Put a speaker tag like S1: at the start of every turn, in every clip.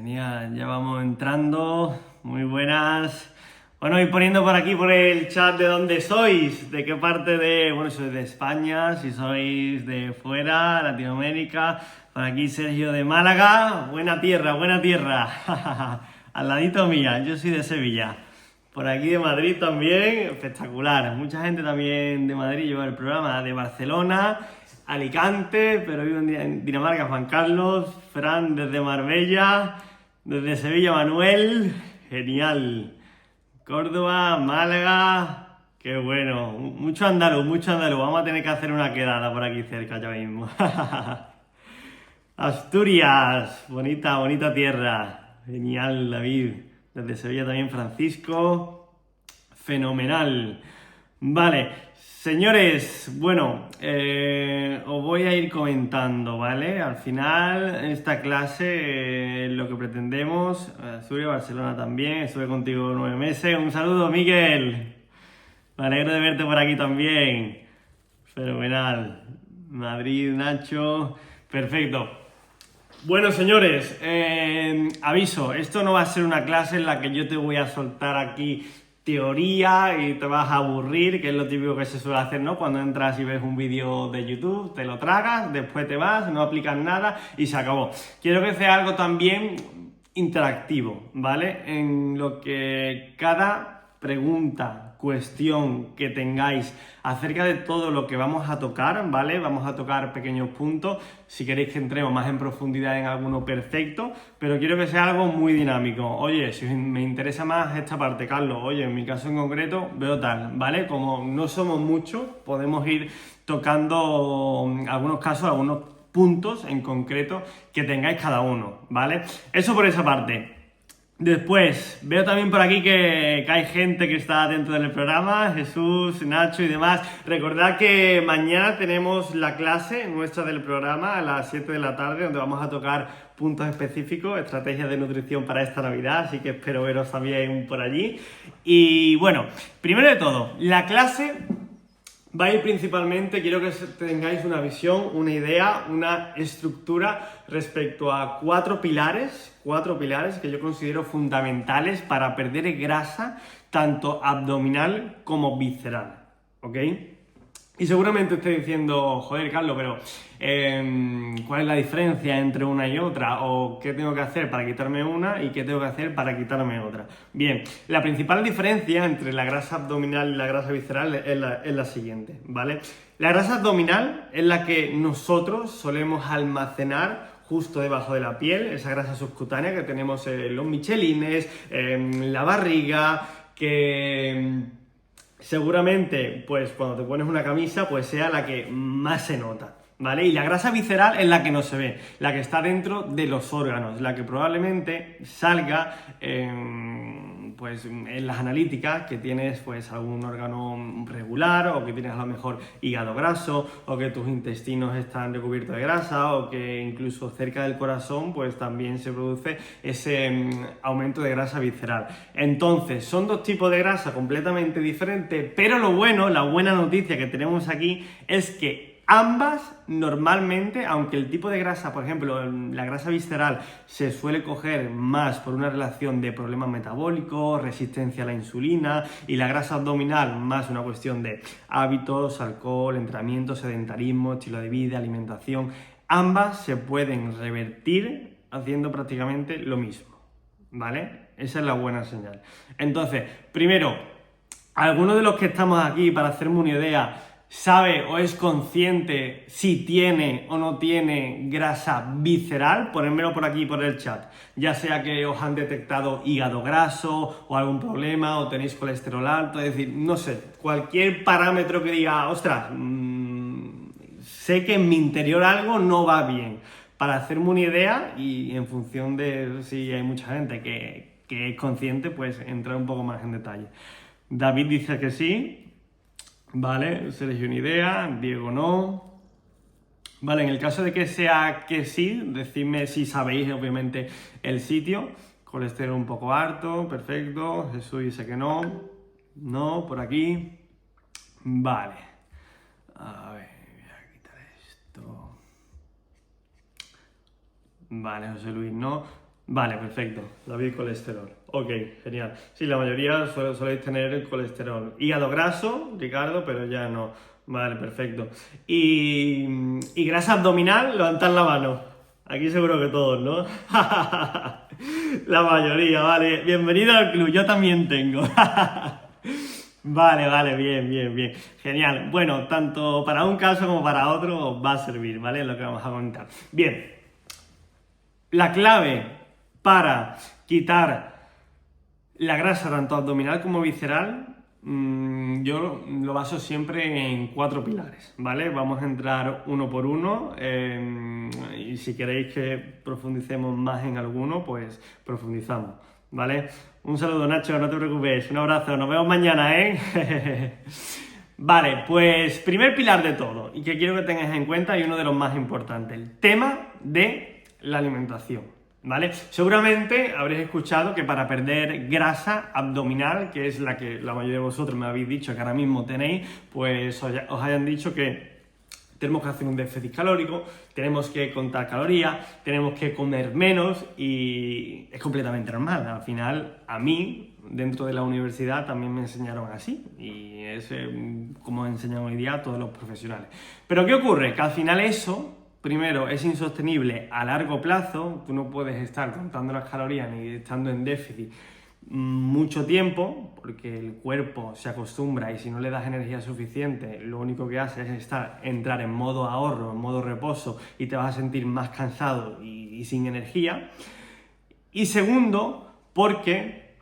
S1: Genial, ya vamos entrando. Muy buenas. Bueno, y poniendo por aquí por el chat de dónde sois, de qué parte de... Bueno, sois de España, si sois de fuera, Latinoamérica. Por aquí Sergio de Málaga. Buena tierra, buena tierra. Al ladito mía, yo soy de Sevilla. Por aquí de Madrid también, espectacular. Mucha gente también de Madrid lleva el programa, de Barcelona, Alicante, pero vivo en Dinamarca, Juan Carlos, Fran desde Marbella, desde Sevilla Manuel, genial. Córdoba, Málaga, qué bueno. Mucho andaluz, mucho andaluz. Vamos a tener que hacer una quedada por aquí cerca ya mismo. Asturias, bonita, bonita tierra. Genial, David. Desde Sevilla también Francisco. Fenomenal. Vale, señores, bueno, os voy a ir comentando, ¿vale? Al final, en esta clase, lo que pretendemos, Asturias, Barcelona también, estuve contigo 9 meses. Un saludo, Miguel. Me alegro de verte por aquí también. Fenomenal. Madrid, Nacho. Perfecto. Bueno, señores, aviso, esto no va a ser una clase en la que yo te voy a soltar aquí teoría y te vas a aburrir, que es lo típico que se suele hacer, ¿no? Cuando entras y ves un vídeo de YouTube, te lo tragas, después te vas, no aplicas nada y se acabó. Quiero que sea algo también interactivo, ¿vale? En lo que cada pregunta, cuestión que tengáis acerca de todo lo que vamos a tocar, ¿vale? Vamos a tocar pequeños puntos. Si queréis que entremos más en profundidad en alguno, perfecto, pero quiero que sea algo muy dinámico. Oye, si me interesa más esta parte, Carlos, oye, en mi caso en concreto veo tal, ¿vale? Como no somos muchos, podemos ir tocando algunos casos, algunos puntos en concreto que tengáis cada uno, ¿vale? Eso por esa parte. Después, veo también por aquí que hay gente que está dentro del programa, Jesús, Nacho y demás. Recordad que mañana tenemos la clase nuestra del programa a las 7 de la tarde, donde vamos a tocar puntos específicos, estrategias de nutrición para esta Navidad, así que espero veros también por allí. Y bueno, primero de todo, la clase va a ir principalmente, quiero que tengáis una visión, una idea, una estructura respecto a cuatro pilares que yo considero fundamentales para perder grasa tanto abdominal como visceral, ¿ok? Y seguramente esté diciendo, joder, Carlos, pero ¿cuál es la diferencia entre una y otra? ¿O qué tengo que hacer para quitarme una y qué tengo que hacer para quitarme otra? Bien, la principal diferencia entre la grasa abdominal y la grasa visceral es la siguiente, ¿vale? La grasa abdominal es la que nosotros solemos almacenar justo debajo de la piel, esa grasa subcutánea que tenemos en los michelines, en la barriga, que seguramente, pues cuando te pones una camisa, pues sea la que más se nota, ¿vale? Y la grasa visceral es la que no se ve, la que está dentro de los órganos, la que probablemente salga pues en las analíticas, que tienes pues algún órgano regular, o que tienes a lo mejor hígado graso, o que tus intestinos están recubiertos de grasa, o que incluso cerca del corazón pues también se produce ese aumento de grasa visceral. Entonces, son dos tipos de grasa completamente diferentes, pero lo bueno, la buena noticia que tenemos aquí es que ambas normalmente, aunque el tipo de grasa, por ejemplo, la grasa visceral se suele coger más por una relación de problemas metabólicos, resistencia a la insulina, y la grasa abdominal más una cuestión de hábitos, alcohol, entrenamiento, sedentarismo, estilo de vida, alimentación, ambas se pueden revertir haciendo prácticamente lo mismo, ¿vale? Esa es la buena señal. Entonces, primero, alguno de los que estamos aquí, para hacerme una idea, sabe o es consciente si tiene o no tiene grasa visceral, ponérmelo por aquí por el chat, ya sea que os han detectado hígado graso o algún problema o tenéis colesterol alto, es decir, no sé, cualquier parámetro que diga, ostras, sé que en mi interior algo no va bien, para hacerme una idea y en función de si hay mucha gente que es consciente, pues entrar un poco más en detalle. David dice que sí. Vale, Sergio una idea, Diego no. Vale, en el caso de que sea que sí, decidme si sabéis obviamente el sitio. Colesterol un poco alto, perfecto. Jesús dice que no. No, por aquí. Vale. A ver, voy a quitar esto. Vale, José Luis no. Vale, perfecto. David, colesterol. Ok, genial. Sí, la mayoría soléis tener el colesterol. Hígado graso, Ricardo, pero ya no. Vale, perfecto. Y grasa abdominal, levantad la mano. Aquí seguro que todos, ¿no? La mayoría, vale. Bienvenido al club, yo también tengo. Vale, vale, bien, bien, bien. Genial. Bueno, tanto para un caso como para otro os va a servir, ¿vale? Lo que vamos a comentar. Bien. La clave para quitar la grasa tanto abdominal como visceral, yo lo baso siempre en 4 pilares, ¿vale? Vamos a entrar uno por uno y si queréis que profundicemos más en alguno, pues profundizamos, ¿vale? Un saludo, Nacho, no te preocupes, un abrazo, nos vemos mañana, ¿eh? Vale, pues primer pilar de todo y que quiero que tengáis en cuenta y uno de los más importantes, el tema de la alimentación. ¿Vale? Seguramente habréis escuchado que para perder grasa abdominal, que es la que la mayoría de vosotros me habéis dicho que ahora mismo tenéis, pues os hayan dicho que tenemos que hacer un déficit calórico, tenemos que contar calorías, tenemos que comer menos y es completamente normal. Al final, a mí, dentro de la universidad, también me enseñaron así y es como enseñan hoy día a todos los profesionales. Pero ¿qué ocurre? Que al final eso... Primero, es insostenible a largo plazo, tú no puedes estar contando las calorías ni estando en déficit mucho tiempo, porque el cuerpo se acostumbra y si no le das energía suficiente, lo único que hace es entrar en modo ahorro, en modo reposo y te vas a sentir más cansado y sin energía. Y segundo, porque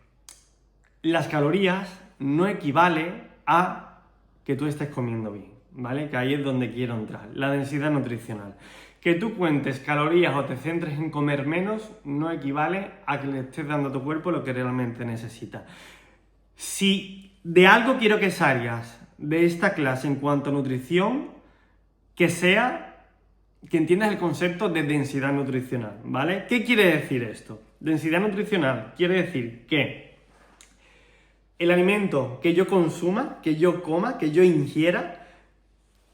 S1: las calorías no equivalen a que tú estés comiendo bien. ¿Vale? Que ahí es donde quiero entrar, la densidad nutricional. Que tú cuentes calorías o te centres en comer menos no equivale a que le estés dando a tu cuerpo lo que realmente necesita. Si de algo quiero que salgas de esta clase en cuanto a nutrición, que entiendas el concepto de densidad nutricional, ¿vale? ¿Qué quiere decir esto? Densidad nutricional quiere decir que el alimento que yo consuma, que yo coma, que yo ingiera,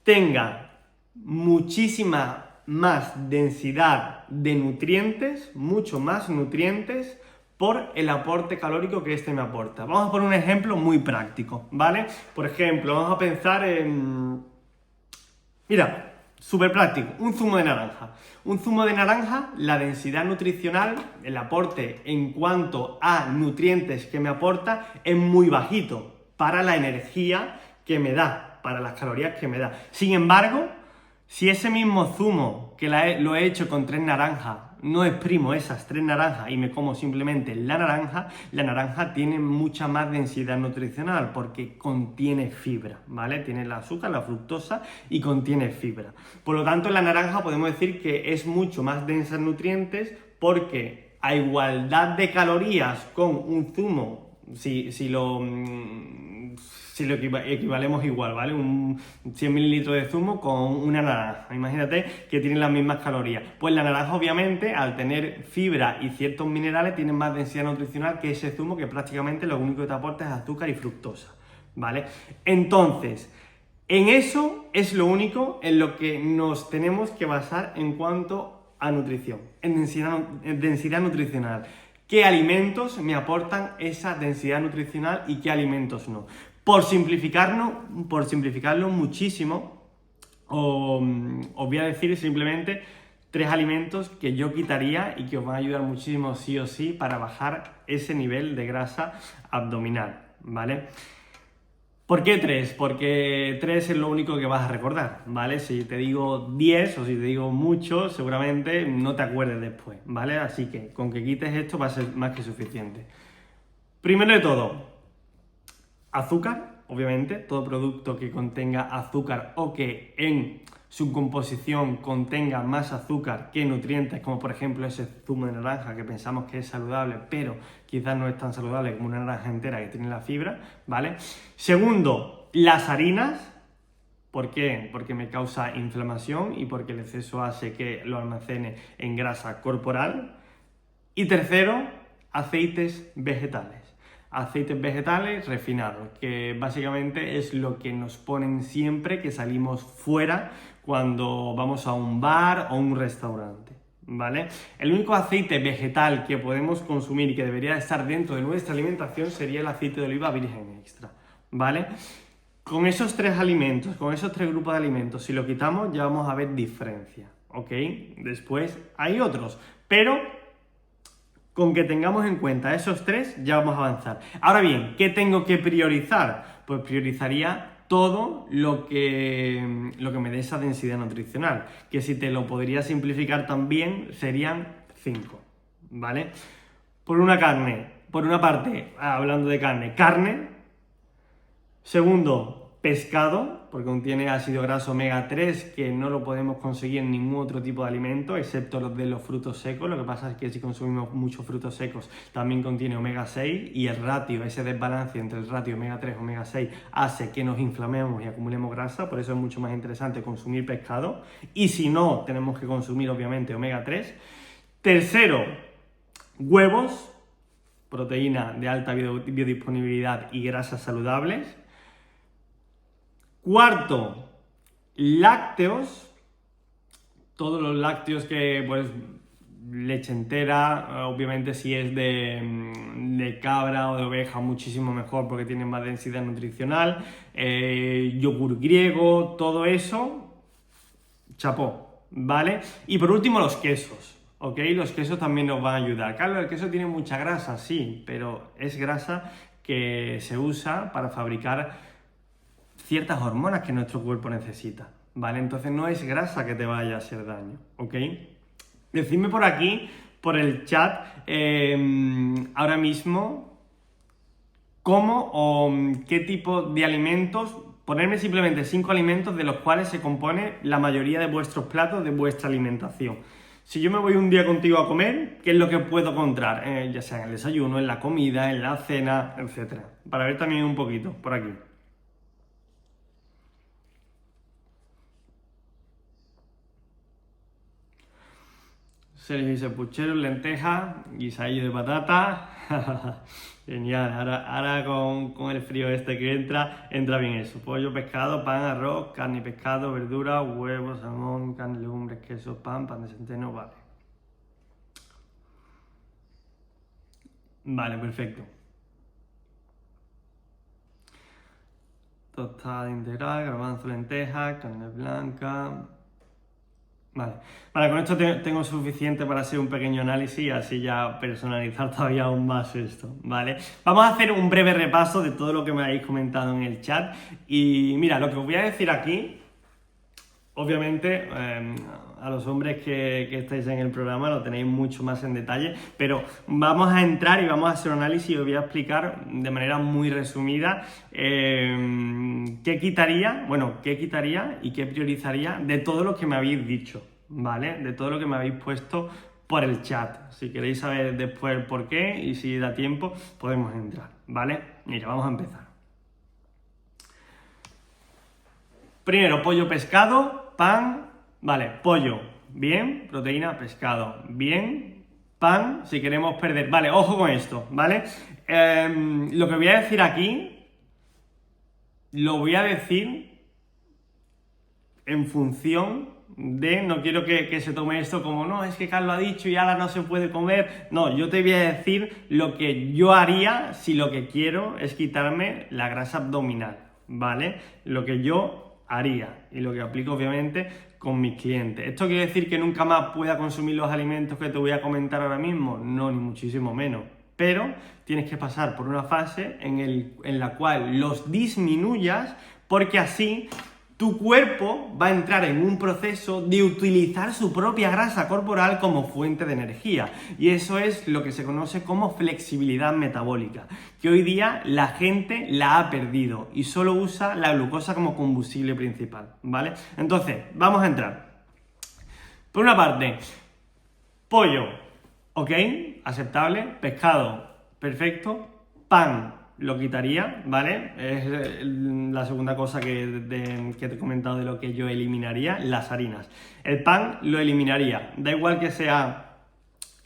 S1: tenga muchísima más densidad de nutrientes, mucho más nutrientes por el aporte calórico que este me aporta. Vamos a poner un ejemplo muy práctico, ¿vale? Por ejemplo, vamos a pensar en... Mira, súper práctico, un zumo de naranja. Un zumo de naranja, la densidad nutricional, el aporte en cuanto a nutrientes que me aporta es muy bajito para la energía que me da, para las calorías que me da. Sin embargo, si ese mismo zumo que lo he hecho con 3 naranjas, no exprimo esas 3 naranjas y me como simplemente la naranja tiene mucha más densidad nutricional porque contiene fibra, ¿vale? Tiene el azúcar, la fructosa y contiene fibra. Por lo tanto, la naranja podemos decir que es mucho más densa en nutrientes porque a igualdad de calorías con un zumo, si lo equivalemos igual, ¿vale? Un 100 mililitros de zumo con una naranja. Imagínate que tienen las mismas calorías. Pues la naranja, obviamente, al tener fibra y ciertos minerales, tiene más densidad nutricional que ese zumo que prácticamente lo único que te aporta es azúcar y fructosa, ¿vale? Entonces, en eso es lo único en lo que nos tenemos que basar en cuanto a nutrición, en densidad nutricional. ¿Qué alimentos me aportan esa densidad nutricional y qué alimentos no? Por simplificarlo muchísimo, os voy a decir simplemente 3 alimentos que yo quitaría y que os van a ayudar muchísimo sí o sí para bajar ese nivel de grasa abdominal, ¿vale? ¿Por qué 3? Porque 3 es lo único que vas a recordar, ¿vale? Si te digo 10 o si te digo mucho, seguramente no te acuerdes después, ¿vale? Así que con que quites esto va a ser más que suficiente. Primero de todo, azúcar, obviamente, todo producto que contenga azúcar o que en su composición contenga más azúcar que nutrientes, como por ejemplo ese zumo de naranja que pensamos que es saludable, pero quizás no es tan saludable como una naranja entera que tiene la fibra, ¿vale? Segundo, las harinas. ¿Por qué? Porque me causa inflamación y porque el exceso hace que lo almacene en grasa corporal. Y tercero, aceites vegetales. Aceites vegetales refinados, que básicamente es lo que nos ponen siempre que salimos fuera cuando vamos a un bar o un restaurante, ¿vale? El único aceite vegetal que podemos consumir y que debería estar dentro de nuestra alimentación sería el aceite de oliva virgen extra, ¿vale? Con esos tres alimentos, con esos tres grupos de alimentos, si lo quitamos ya vamos a ver diferencia, ¿ok? Después hay otros, pero con que tengamos en cuenta esos tres ya vamos a avanzar. Ahora bien, ¿qué tengo que priorizar? Pues priorizaría todo lo que me dé esa densidad nutricional, que si te lo podría simplificar también serían 5, ¿vale? Por una parte, hablando de carne. Segundo, pescado, porque contiene ácido graso omega 3 que no lo podemos conseguir en ningún otro tipo de alimento, excepto los de los frutos secos. Lo que pasa es que si consumimos muchos frutos secos también contiene omega 6 y el ratio, ese desbalance entre el ratio omega 3 y omega 6 hace que nos inflamemos y acumulemos grasa, por eso es mucho más interesante consumir pescado. Y si no, tenemos que consumir obviamente omega 3. Tercero, huevos, proteína de alta biodisponibilidad y grasas saludables. Cuarto, lácteos, todos los lácteos que, pues, leche entera, obviamente si es de cabra o de oveja muchísimo mejor porque tienen más densidad nutricional, yogur griego, todo eso, chapó, ¿vale? Y por último los quesos, ¿ok? Los quesos también nos van a ayudar. Claro, el queso tiene mucha grasa, sí, pero es grasa que se usa para fabricar ciertas hormonas que nuestro cuerpo necesita, ¿vale? Entonces no es grasa que te vaya a hacer daño, ¿ok? Decidme por aquí, por el chat, ahora mismo, cómo o qué tipo de alimentos, ponerme simplemente 5 alimentos de los cuales se compone la mayoría de vuestros platos, de vuestra alimentación. Si yo me voy un día contigo a comer, ¿qué es lo que puedo encontrar? Ya sea en el desayuno, en la comida, en la cena, etc. Para ver también un poquito, por aquí. Sergio dice pucheros, lentejas, guisadillo de patata. Genial, ahora con el frío este que entra bien eso. Pollo, pescado, pan, arroz, carne y pescado, verdura, huevos, salmón, carne, legumbres, queso, pan de centeno, vale. Vale, perfecto. Tostada integral, garbanzo, lentejas, carne blanca. Vale, con esto tengo suficiente para hacer un pequeño análisis y así ya personalizar todavía aún más esto, ¿vale? Vamos a hacer un breve repaso de todo lo que me habéis comentado en el chat y mira, lo que os voy a decir aquí, obviamente a los hombres que estáis en el programa lo tenéis mucho más en detalle, pero vamos a entrar y vamos a hacer un análisis y os voy a explicar de manera muy resumida qué quitaría y qué priorizaría de todo lo que me habéis dicho, ¿vale? De todo lo que me habéis puesto por el chat. Si queréis saber después el por qué y si da tiempo, podemos entrar, ¿vale? Mira, vamos a empezar. Primero, pollo, pescado, pan. Vale, pollo, bien, proteína, pescado, bien, pan, si queremos perder. Vale, ojo con esto, ¿vale? Lo que voy a decir aquí, lo voy a decir en función de, no quiero que se tome esto como, no, es que Carlos ha dicho y ahora no se puede comer. No, yo te voy a decir lo que yo haría si lo que quiero es quitarme la grasa abdominal, ¿vale? Lo que yo haría y lo que aplico obviamente con mis clientes. ¿Esto quiere decir que nunca más pueda consumir los alimentos que te voy a comentar ahora mismo? No, ni muchísimo menos. Pero tienes que pasar por una fase en la cual los disminuyas porque así tu cuerpo va a entrar en un proceso de utilizar su propia grasa corporal como fuente de energía. Y eso es lo que se conoce como flexibilidad metabólica, que hoy día la gente la ha perdido y solo usa la glucosa como combustible principal, ¿vale? Entonces, vamos a entrar. Por una parte, pollo, ¿ok? Aceptable. Pescado, perfecto. Pan, lo quitaría, ¿vale? Es la segunda cosa que te he comentado de lo que yo eliminaría, las harinas. El pan lo eliminaría, da igual que sea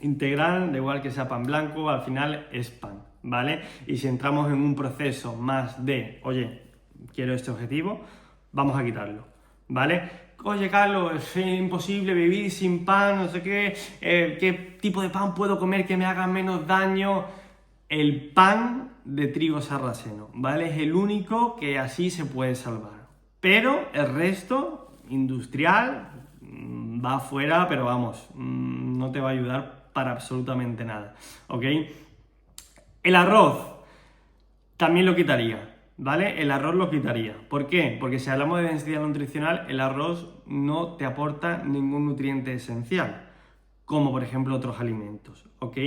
S1: integral, da igual que sea pan blanco, al final es pan, ¿vale? Y si entramos en un proceso más de, oye, quiero este objetivo, vamos a quitarlo, ¿vale? oye Carlos, es imposible vivir sin pan, no sé qué tipo de pan puedo comer que me haga menos daño. El pan de trigo sarraceno, ¿vale? Es el único que así se puede salvar. Pero el resto, industrial, va afuera, pero vamos, no te va a ayudar para absolutamente nada, ¿ok? El arroz también lo quitaría, ¿vale? El arroz lo quitaría. ¿Por qué? Porque si hablamos de densidad nutricional, el arroz no te aporta ningún nutriente esencial, como por ejemplo otros alimentos, ¿ok?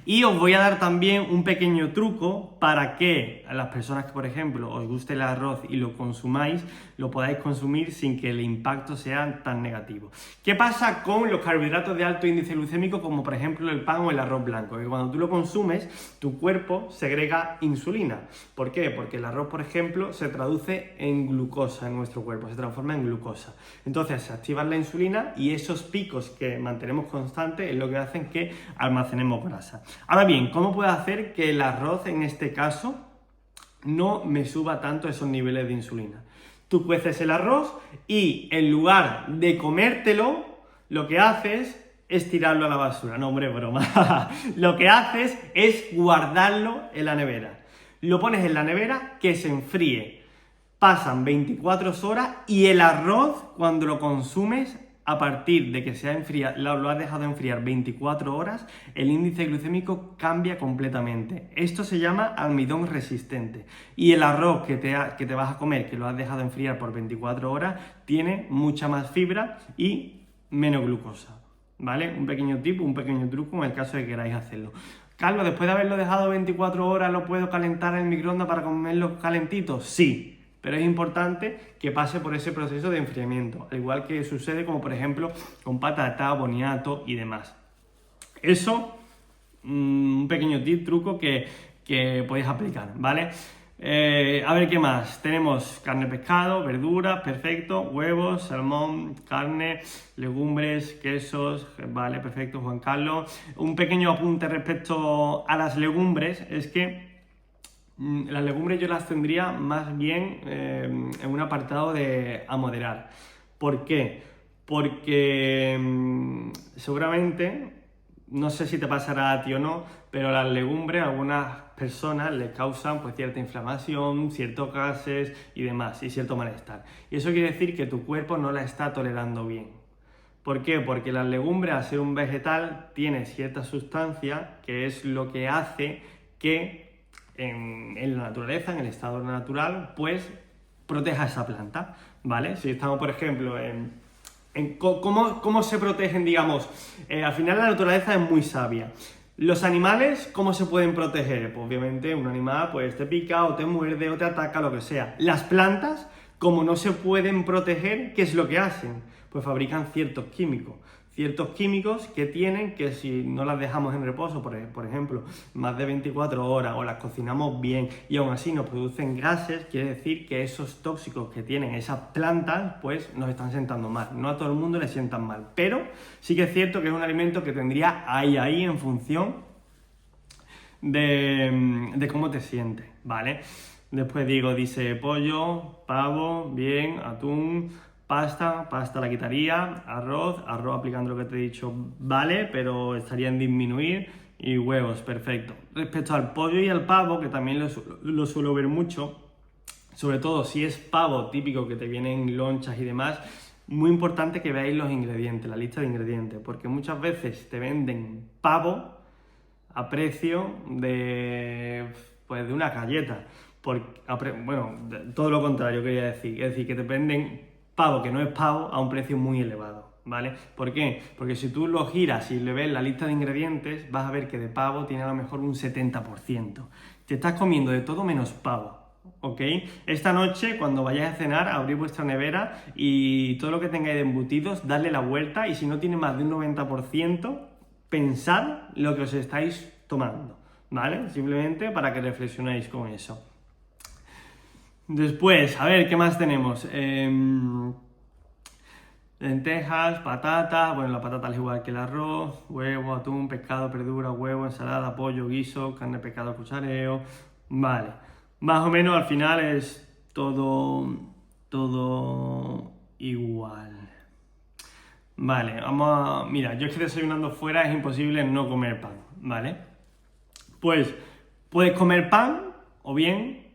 S1: Y os voy a dar también un pequeño truco para que a las personas que, por ejemplo, os guste el arroz y lo consumáis, lo podáis consumir sin que el impacto sea tan negativo. ¿Qué pasa con los carbohidratos de alto índice glucémico, como por ejemplo el pan o el arroz blanco? Que cuando tú lo consumes, tu cuerpo segrega insulina. ¿Por qué? Porque el arroz, por ejemplo, se traduce en glucosa en nuestro cuerpo, se transforma en glucosa. Entonces se activa la insulina y esos picos que mantenemos constantes es lo que hacen que almacenemos grasa. Ahora bien, ¿cómo puedo hacer que el arroz en este caso no me suba tanto esos niveles de insulina? Tú cueces el arroz y en lugar de comértelo, lo que haces es tirarlo a la basura. No, hombre, broma. Lo que haces es guardarlo en la nevera. Lo pones en la nevera que se enfríe. Pasan 24 horas y el arroz, cuando lo consumes, a partir de que se ha enfriado, lo has dejado enfriar 24 horas, el índice glucémico cambia completamente. Esto se llama almidón resistente. Y el arroz que te vas a comer, que lo has dejado enfriar por 24 horas, tiene mucha más fibra y menos glucosa, ¿vale? Un pequeño tip, un pequeño truco en el caso de que queráis hacerlo. Carlos, después de haberlo dejado 24 horas, ¿lo puedo calentar en el microondas para comerlo calentito? Sí. Pero es importante que pase por ese proceso de enfriamiento, al igual que sucede como por ejemplo con patata, boniato y demás. Eso, un pequeño tip, truco que podéis aplicar, ¿vale? A ver qué más. Tenemos carne, pescado, verduras, perfecto, huevos, salmón, carne, legumbres, quesos, vale, perfecto, Juan Carlos. Un pequeño apunte respecto a las legumbres es que las legumbres yo las tendría más bien en un apartado de a moderar. ¿Por qué? Porque seguramente, no sé si te pasará a ti o no, pero las legumbres a algunas personas les causan pues cierta inflamación, ciertos gases y demás, y cierto malestar. Y eso quiere decir que tu cuerpo no la está tolerando bien. ¿Por qué? Porque las legumbres, al ser un vegetal, tiene cierta sustancia que es lo que hace que en la naturaleza, en el estado natural, pues proteja esa planta, ¿vale? Si estamos, por ejemplo, ¿cómo se protegen, digamos? Al final la naturaleza es muy sabia. Los animales, ¿cómo se pueden proteger? Pues obviamente un animal pues te pica o te muerde o te ataca, lo que sea. Las plantas, como no se pueden proteger, ¿qué es lo que hacen? Pues fabrican ciertos químicos que tienen que si no las dejamos en reposo, por ejemplo, más de 24 horas o las cocinamos bien y aún así nos producen gases, quiere decir que esos tóxicos que tienen esas plantas pues nos están sentando mal. No a todo el mundo le sientan mal, pero sí que es cierto que es un alimento que tendría ahí en función de cómo te sientes, ¿vale? Después dice pollo, pavo, bien, atún, pasta la quitaría, arroz aplicando lo que te he dicho, vale, pero estaría en disminuir, y huevos, perfecto. Respecto al pollo y al pavo, que también lo suelo ver mucho, sobre todo si es pavo típico que te vienen lonchas y demás, muy importante que veáis los ingredientes, la lista de ingredientes, porque muchas veces te venden pavo a precio de una galleta. Todo lo contrario quería decir, es decir, que te venden pavo que no es pavo a un precio muy elevado, ¿vale? ¿Por qué? Porque si tú lo giras y le ves la lista de ingredientes, vas a ver que de pavo tiene a lo mejor un 70%. Te estás comiendo de todo menos pavo, ¿ok? Esta noche, cuando vayáis a cenar, abrid vuestra nevera y todo lo que tengáis de embutidos, darle la vuelta, y si no tiene más de un 90%, pensad lo que os estáis tomando, ¿vale? Simplemente para que reflexionéis con eso. Después, a ver, ¿qué más tenemos? Lentejas, patatas, bueno, la patata es igual que el arroz, huevo, atún, pescado, verdura, huevo, ensalada, pollo, guiso, carne, pescado, cuchareo, vale. Más o menos al final es todo igual, Vale, mira, yo es que desayunando fuera es imposible no comer pan, ¿vale? Pues puedes comer pan o bien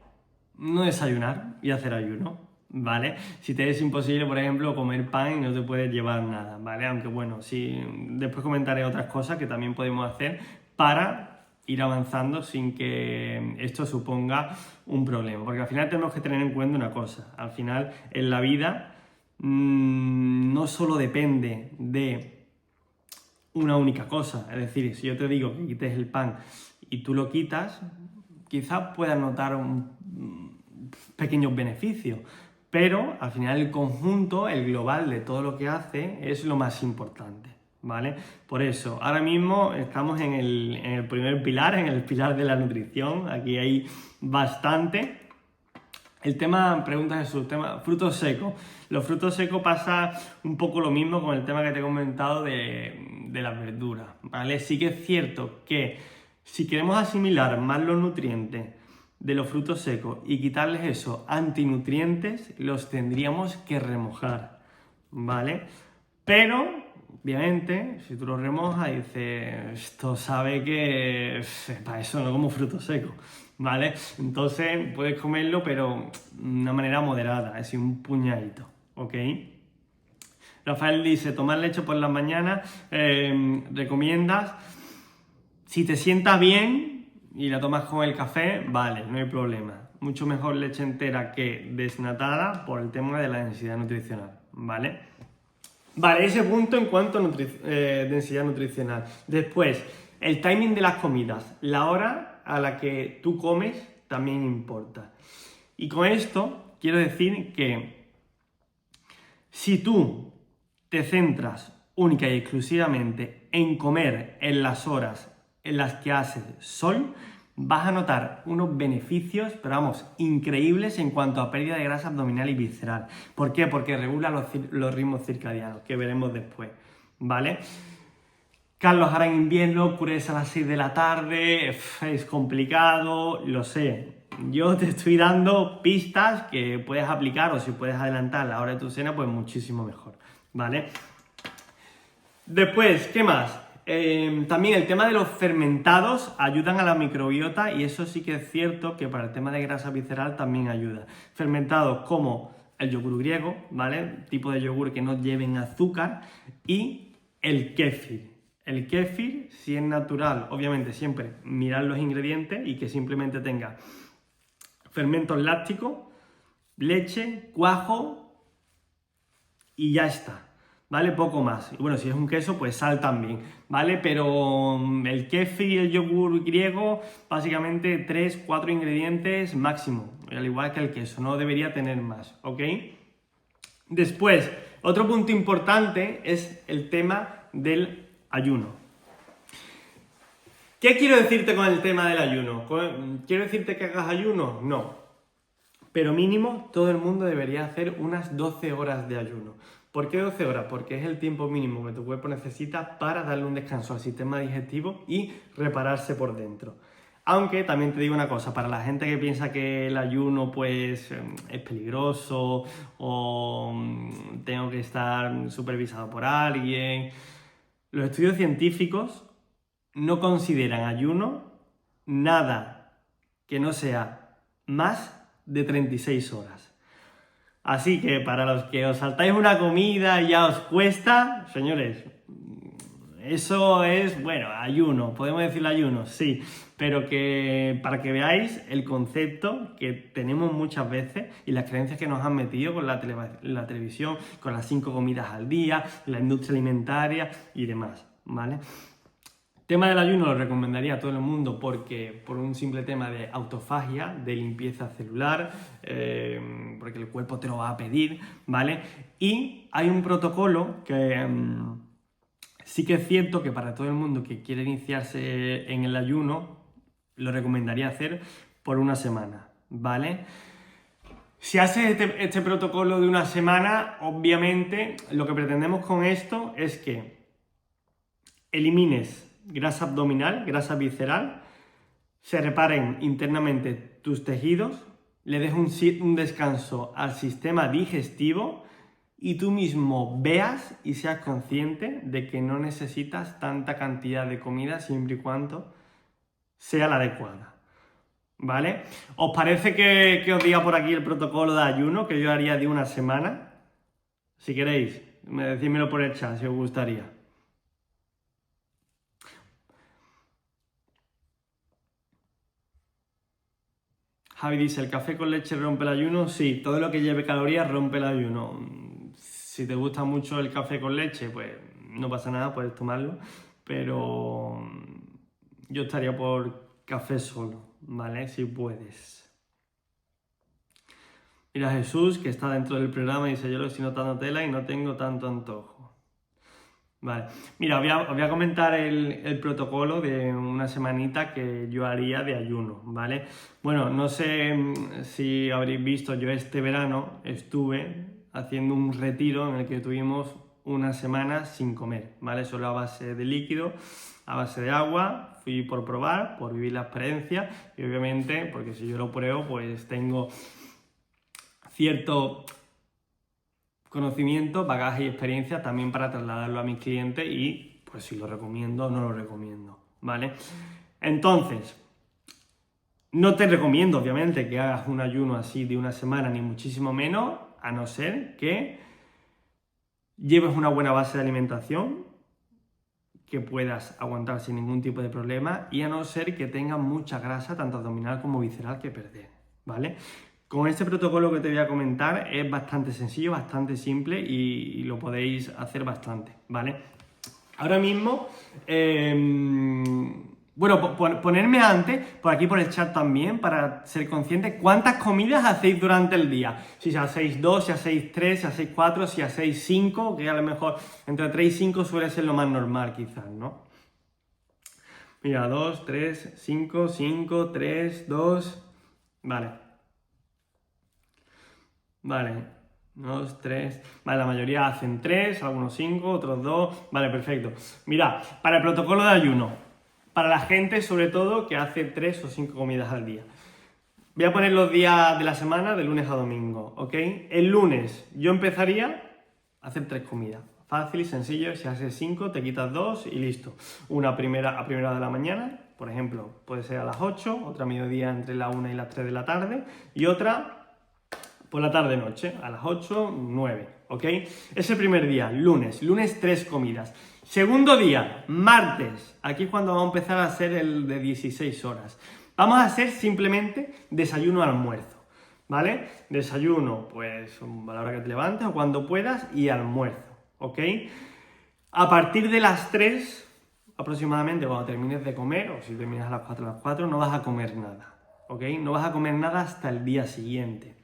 S1: no desayunar y hacer ayuno, ¿vale? Si te es imposible, por ejemplo, comer pan y no te puedes llevar nada, ¿vale? Aunque bueno, sí, después comentaré otras cosas que también podemos hacer para ir avanzando sin que esto suponga un problema, porque al final tenemos que tener en cuenta una cosa, al final en la vida no solo depende de una única cosa, es decir, si yo te digo que quites el pan y tú lo quitas, quizás puedas notar pequeños beneficios, pero al final el conjunto, el global de todo lo que hace es lo más importante, ¿vale? Por eso, ahora mismo estamos en el primer pilar, en el pilar de la nutrición, aquí hay bastante. El tema, pregunta Jesús, tema frutos secos. Los frutos secos pasa un poco lo mismo con el tema que te he comentado de las verduras, ¿vale? Sí que es cierto que si queremos asimilar más los nutrientes de los frutos secos y quitarles esos antinutrientes, los tendríamos que remojar, ¿vale? Pero, obviamente, si tú los remojas, dices, esto sabe que para eso no como frutos secos, ¿vale? Entonces puedes comerlo, pero de una manera moderada, es decir, un puñadito, ¿ok? Rafael dice, tomar leche por las mañanas, recomiendas, si te sientas bien y la tomas con el café, vale, no hay problema. Mucho mejor leche entera que desnatada por el tema de la densidad nutricional, ¿vale? Vale, ese punto en cuanto a densidad nutricional. Después, el timing de las comidas, la hora a la que tú comes también importa. Y con esto quiero decir que si tú te centras única y exclusivamente en comer en las horas en las que hace sol, vas a notar unos beneficios, pero vamos, increíbles en cuanto a pérdida de grasa abdominal y visceral. ¿Por qué? Porque regula los ritmos circadianos, que veremos después, ¿vale? Carlos, ahora en invierno, oscurece a las 6 de la tarde, es complicado, lo sé. Yo te estoy dando pistas que puedes aplicar, o si puedes adelantar la hora de tu cena, pues muchísimo mejor, ¿vale? Después, ¿qué más? También el tema de los fermentados ayudan a la microbiota y eso sí que es cierto que para el tema de grasa visceral también ayuda. Fermentados como el yogur griego, ¿vale? Tipo de yogur que no lleven azúcar y el kéfir. El kéfir, si es natural, obviamente siempre mirar los ingredientes y que simplemente tenga fermentos lácticos, leche, cuajo y ya está. ¿Vale? Poco más. Y bueno, si es un queso, pues sal también, ¿vale? Pero el kéfir y el yogur griego, básicamente 3-4 ingredientes máximo, al igual que el queso, no debería tener más, ¿ok? Después, otro punto importante es el tema del ayuno. ¿Qué quiero decirte con el tema del ayuno? ¿Quiero decirte que hagas ayuno? No. Pero mínimo, todo el mundo debería hacer unas 12 horas de ayuno. ¿Por qué 12 horas? Porque es el tiempo mínimo que tu cuerpo necesita para darle un descanso al sistema digestivo y repararse por dentro. Aunque también te digo una cosa, para la gente que piensa que el ayuno pues es peligroso o tengo que estar supervisado por alguien, los estudios científicos no consideran ayuno nada que no sea más de 36 horas. Así que para los que os saltáis una comida y ya os cuesta, señores, eso es, bueno, ayuno, podemos decirlo ayuno, sí, pero que para que veáis el concepto que tenemos muchas veces y las creencias que nos han metido con la televisión, con las 5 comidas al día, la industria alimentaria y demás, ¿vale? Tema del ayuno lo recomendaría a todo el mundo porque por un simple tema de autofagia, de limpieza celular, porque el cuerpo te lo va a pedir, ¿vale? Y hay un protocolo que sí que es cierto que para todo el mundo que quiere iniciarse en el ayuno, lo recomendaría hacer por una semana, ¿vale? Si haces este protocolo de una semana, obviamente lo que pretendemos con esto es que elimines grasa abdominal, grasa visceral, se reparen internamente tus tejidos, le des un descanso al sistema digestivo y tú mismo veas y seas consciente de que no necesitas tanta cantidad de comida siempre y cuando sea la adecuada, ¿vale? ¿Os parece que os diga por aquí el protocolo de ayuno que yo haría de una semana? Si queréis, decídmelo por el chat si os gustaría. Javi dice, ¿el café con leche rompe el ayuno? Sí, todo lo que lleve calorías rompe el ayuno. Si te gusta mucho el café con leche, pues no pasa nada, puedes tomarlo, pero yo estaría por café solo, ¿vale? Si puedes. Mira Jesús, que está dentro del programa, y dice, yo lo estoy notando tela y no tengo tanto antojo. Vale, mira, os voy a comentar el protocolo de una semanita que yo haría de ayuno, ¿vale? Bueno, no sé si habréis visto, yo este verano estuve haciendo un retiro en el que tuvimos una semana sin comer, ¿vale? Solo a base de líquido, a base de agua, fui por probar, por vivir la experiencia y obviamente, porque si yo lo pruebo, pues tengo cierto conocimiento, bagaje y experiencia también para trasladarlo a mis clientes y pues si lo recomiendo o no lo recomiendo, ¿vale? Entonces, no te recomiendo obviamente que hagas un ayuno así de una semana, ni muchísimo menos, a no ser que lleves una buena base de alimentación, que puedas aguantar sin ningún tipo de problema y a no ser que tengas mucha grasa, tanto abdominal como visceral, que perder, ¿vale? Con este protocolo que te voy a comentar es bastante sencillo, bastante simple y lo podéis hacer bastante, ¿vale? Ahora mismo, bueno, ponerme antes, por aquí por el chat también, para ser consciente, ¿cuántas comidas hacéis durante el día? Si hacéis 2, si hacéis 3, si hacéis 4, si hacéis 5, que a lo mejor entre 3 y 5 suele ser lo más normal quizás, ¿no? Mira, 2, 3, 5, 5, 3, 2, vale. Vale, 2, 3. Vale, la mayoría hacen 3, algunos 5, otros 2. Vale, perfecto. Mira, para el protocolo de ayuno, para la gente sobre todo que hace 3 o 5 comidas al día. Voy a poner los días de la semana, de lunes a domingo, ¿ok? El lunes yo empezaría a hacer 3 comidas. Fácil y sencillo, si haces 5 te quitas 2 y listo. Una a primera de la mañana, por ejemplo, puede ser a las 8, otra a mediodía entre la 1 y las 3 de la tarde y otra por la tarde-noche, a las 8, 9, ¿ok? Ese primer día, lunes 3 comidas. Segundo día, martes, aquí es cuando vamos a empezar a hacer el de 16 horas. Vamos a hacer simplemente desayuno-almuerzo, ¿vale? Desayuno, pues a la hora que te levantes o cuando puedas y almuerzo, ¿ok? A partir de las 3, aproximadamente, cuando termines de comer, o si terminas a las 4, no vas a comer nada, ¿ok? No vas a comer nada hasta el día siguiente.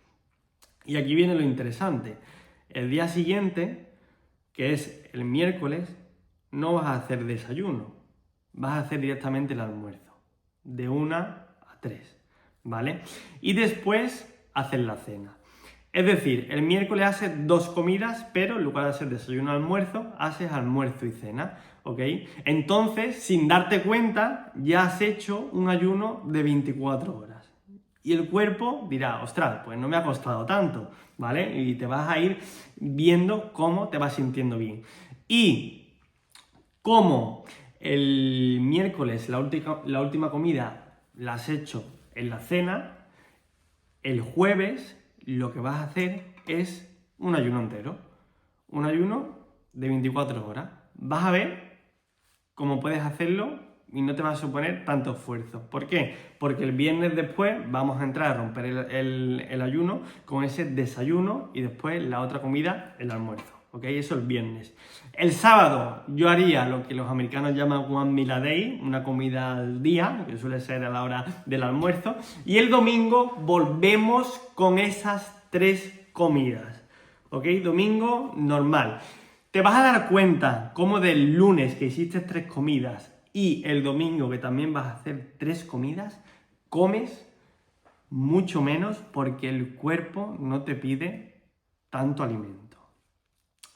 S1: Y aquí viene lo interesante. El día siguiente, que es el miércoles, no vas a hacer desayuno. Vas a hacer directamente el almuerzo. De 1 a 3, ¿vale? Y después haces la cena. Es decir, el miércoles haces 2 comidas, pero en lugar de hacer desayuno y almuerzo, haces almuerzo y cena, ¿ok? Entonces, sin darte cuenta, ya has hecho un ayuno de 24 horas. Y el cuerpo dirá, ostras, pues no me ha costado tanto, ¿vale? Y te vas a ir viendo cómo te vas sintiendo bien. Y como el miércoles la última comida la has hecho en la cena, el jueves lo que vas a hacer es un ayuno entero. Un ayuno de 24 horas. Vas a ver cómo puedes hacerlo y no te va a suponer tanto esfuerzo. ¿Por qué? Porque el viernes después vamos a entrar a romper el ayuno con ese desayuno y después la otra comida, el almuerzo. ¿Ok? Eso el viernes. El sábado yo haría lo que los americanos llaman one meal a day, una comida al día, que suele ser a la hora del almuerzo. Y el domingo volvemos con esas 3 comidas. ¿Ok? Domingo normal. Te vas a dar cuenta cómo del lunes que hiciste 3 comidas y el domingo que también vas a hacer 3 comidas, comes mucho menos porque el cuerpo no te pide tanto alimento,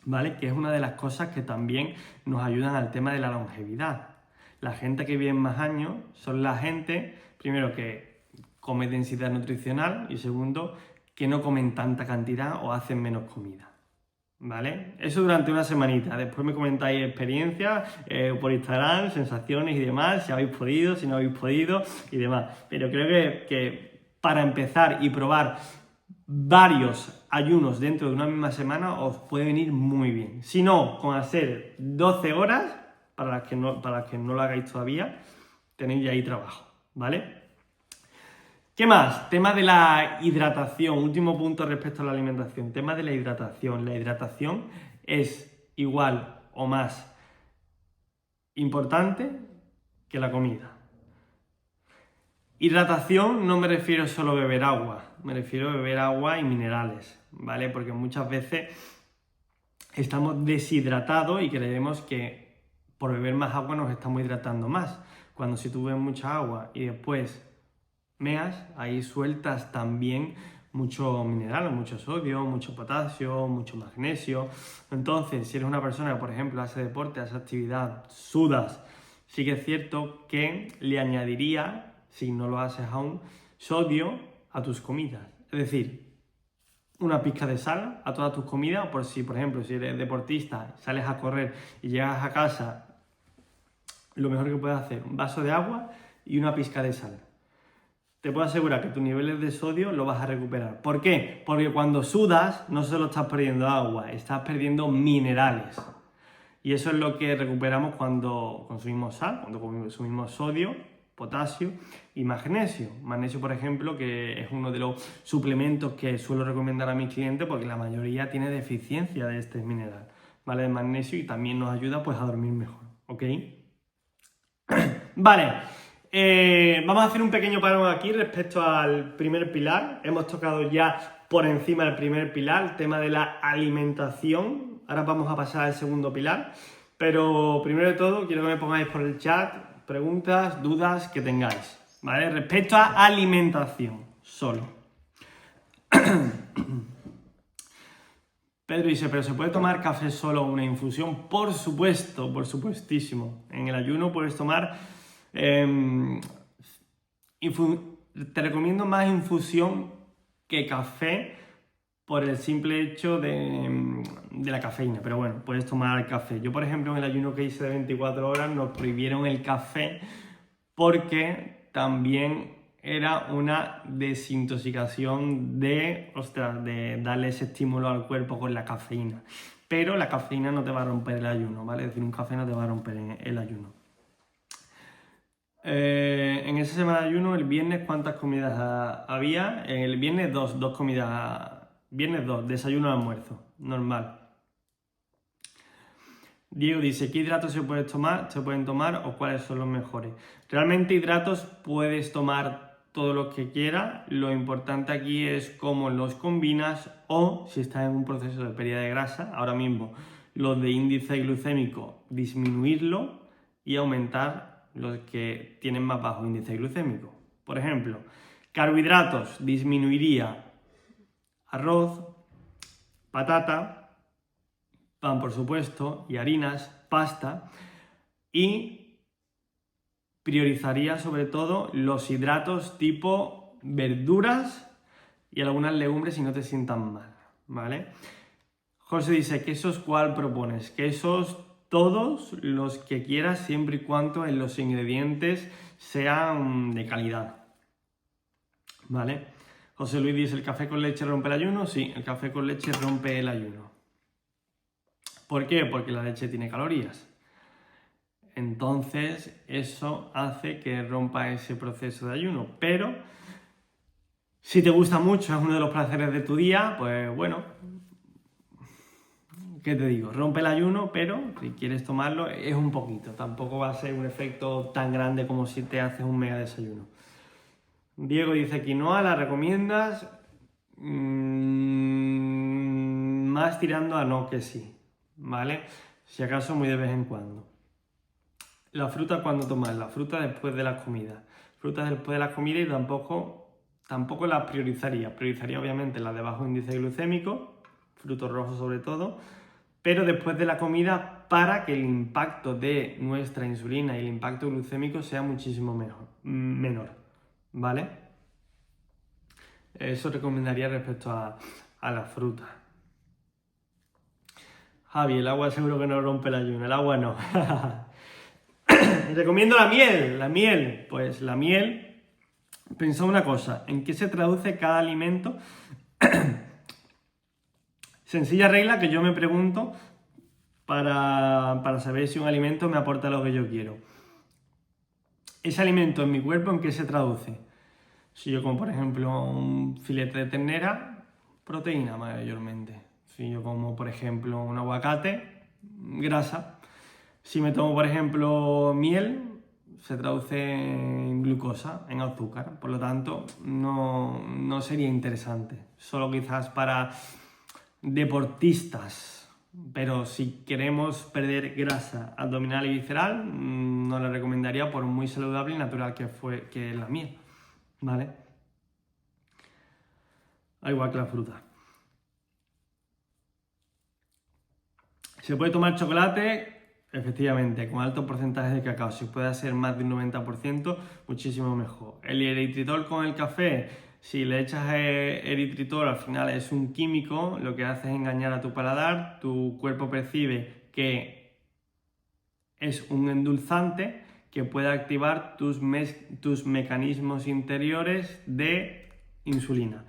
S1: ¿vale? Que es una de las cosas que también nos ayudan al tema de la longevidad. La gente que vive más años son la gente, primero, que come densidad nutricional y segundo, que no comen tanta cantidad o hacen menos comida. ¿vale? Eso durante una semanita. Después me comentáis experiencias por Instagram, sensaciones y demás, si habéis podido, si no habéis podido y demás. Pero creo que para empezar y probar varios ayunos dentro de una misma semana os puede venir muy bien. Si no, con hacer 12 horas, para las que no lo hagáis todavía, tenéis ya ahí trabajo, ¿vale? ¿Qué más? Tema de la hidratación. Último punto respecto a la alimentación. Tema de la hidratación. La hidratación es igual o más importante que la comida. Hidratación no me refiero solo a beber agua, me refiero a beber agua y minerales, ¿vale? Porque muchas veces estamos deshidratados y creemos que por beber más agua nos estamos hidratando más. Cuando si tú bebes mucha agua y después meas, ahí sueltas también mucho mineral, mucho sodio, mucho potasio, mucho magnesio. Entonces, si eres una persona que, por ejemplo, hace deporte, hace actividad, sudas, sí que es cierto que le añadiría, si no lo haces aún, sodio a tus comidas. Es decir, una pizca de sal a todas tus comidas, por si, por ejemplo, si eres deportista, sales a correr y llegas a casa, lo mejor que puedes hacer, un vaso de agua y una pizca de sal. Te puedo asegurar que tus niveles de sodio lo vas a recuperar. ¿Por qué? Porque cuando sudas no solo estás perdiendo agua, estás perdiendo minerales. Y eso es lo que recuperamos cuando consumimos sal, cuando consumimos sodio, potasio y magnesio. Magnesio, por ejemplo, que es uno de los suplementos que suelo recomendar a mis clientes porque la mayoría tiene deficiencia de este mineral, ¿vale? De magnesio, y también nos ayuda pues a dormir mejor, ¿ok? Vale. Vamos a hacer un pequeño parón aquí respecto al primer pilar. Hemos tocado ya por encima del primer pilar, el tema de la alimentación. Ahora vamos a pasar al segundo pilar. Pero primero de todo, quiero que me pongáis por el chat preguntas, dudas que tengáis, ¿vale? Respecto a alimentación, solo. Pedro dice, ¿pero se puede tomar café solo o una infusión? Por supuesto, por supuestísimo. En el ayuno puedes tomar... te recomiendo más infusión que café por el simple hecho de la cafeína, pero bueno, puedes tomar café. Yo, por ejemplo, en el ayuno que hice de 24 horas nos prohibieron el café porque también era una desintoxicación de darle ese estímulo al cuerpo con la cafeína. Pero la cafeína no te va a romper el ayuno, ¿vale? Es decir, un café no te va a romper el ayuno. En esa semana de ayuno, el viernes, ¿cuántas comidas había? En el viernes dos comidas. Viernes 2, desayuno y almuerzo, normal. Diego dice, ¿qué hidratos se pueden tomar o cuáles son los mejores? Realmente hidratos puedes tomar todos los que quieras. Lo importante aquí es cómo los combinas o si estás en un proceso de pérdida de grasa, ahora mismo los de índice glucémico, disminuirlo y aumentar los que tienen más bajo índice glucémico. Por ejemplo, carbohidratos disminuiría arroz, patata, pan por supuesto, y harinas, pasta, y priorizaría sobre todo los hidratos tipo verduras y algunas legumbres si no te sientan mal, ¿vale? José dice, ¿quesos cuál propones? Quesos todos los que quieras siempre y cuando en los ingredientes sean de calidad, ¿vale? José Luis dice, ¿el café con leche rompe el ayuno? Sí, el café con leche rompe el ayuno. ¿Por qué? Porque la leche tiene calorías. Entonces, eso hace que rompa ese proceso de ayuno. Pero, si te gusta mucho, es uno de los placeres de tu día, pues bueno, ¿qué te digo? Rompe el ayuno, pero si quieres tomarlo, es un poquito. Tampoco va a ser un efecto tan grande como si te haces un mega desayuno. Diego dice, quinoa, ¿la recomiendas? Más tirando a no que sí, ¿vale? Si acaso muy de vez en cuando. La fruta, ¿cuándo tomar? La fruta después de las comidas. Fruta después de las comidas y tampoco las priorizaría. Priorizaría obviamente las de bajo índice glucémico, frutos rojos sobre todo, pero después de la comida para que el impacto de nuestra insulina y el impacto glucémico sea muchísimo menor, ¿vale? Eso recomendaría respecto a la fruta. Javi, el agua seguro que no rompe el ayuno, el agua no. Recomiendo la miel. La miel, pues la miel, pensad una cosa, ¿en qué se traduce cada alimento? Sencilla regla que yo me pregunto para saber si un alimento me aporta lo que yo quiero. Ese alimento en mi cuerpo, ¿en qué se traduce? Si yo como, por ejemplo, un filete de ternera, proteína mayormente. Si yo como, por ejemplo, un aguacate, grasa. Si me tomo, por ejemplo, miel, se traduce en glucosa, en azúcar. Por lo tanto, no sería interesante. Solo quizás para deportistas. Pero si queremos perder grasa abdominal y visceral, no la recomendaría por muy saludable y natural que es la miel. ¿Vale? Al igual que la fruta. ¿Se puede tomar chocolate? Efectivamente, con altos porcentajes de cacao. Si puede ser más de un 90%, muchísimo mejor. El eritritol con el café, si le echas eritritol, al final es un químico, lo que hace es engañar a tu paladar, tu cuerpo percibe que es un endulzante que puede activar tus mecanismos interiores de insulina.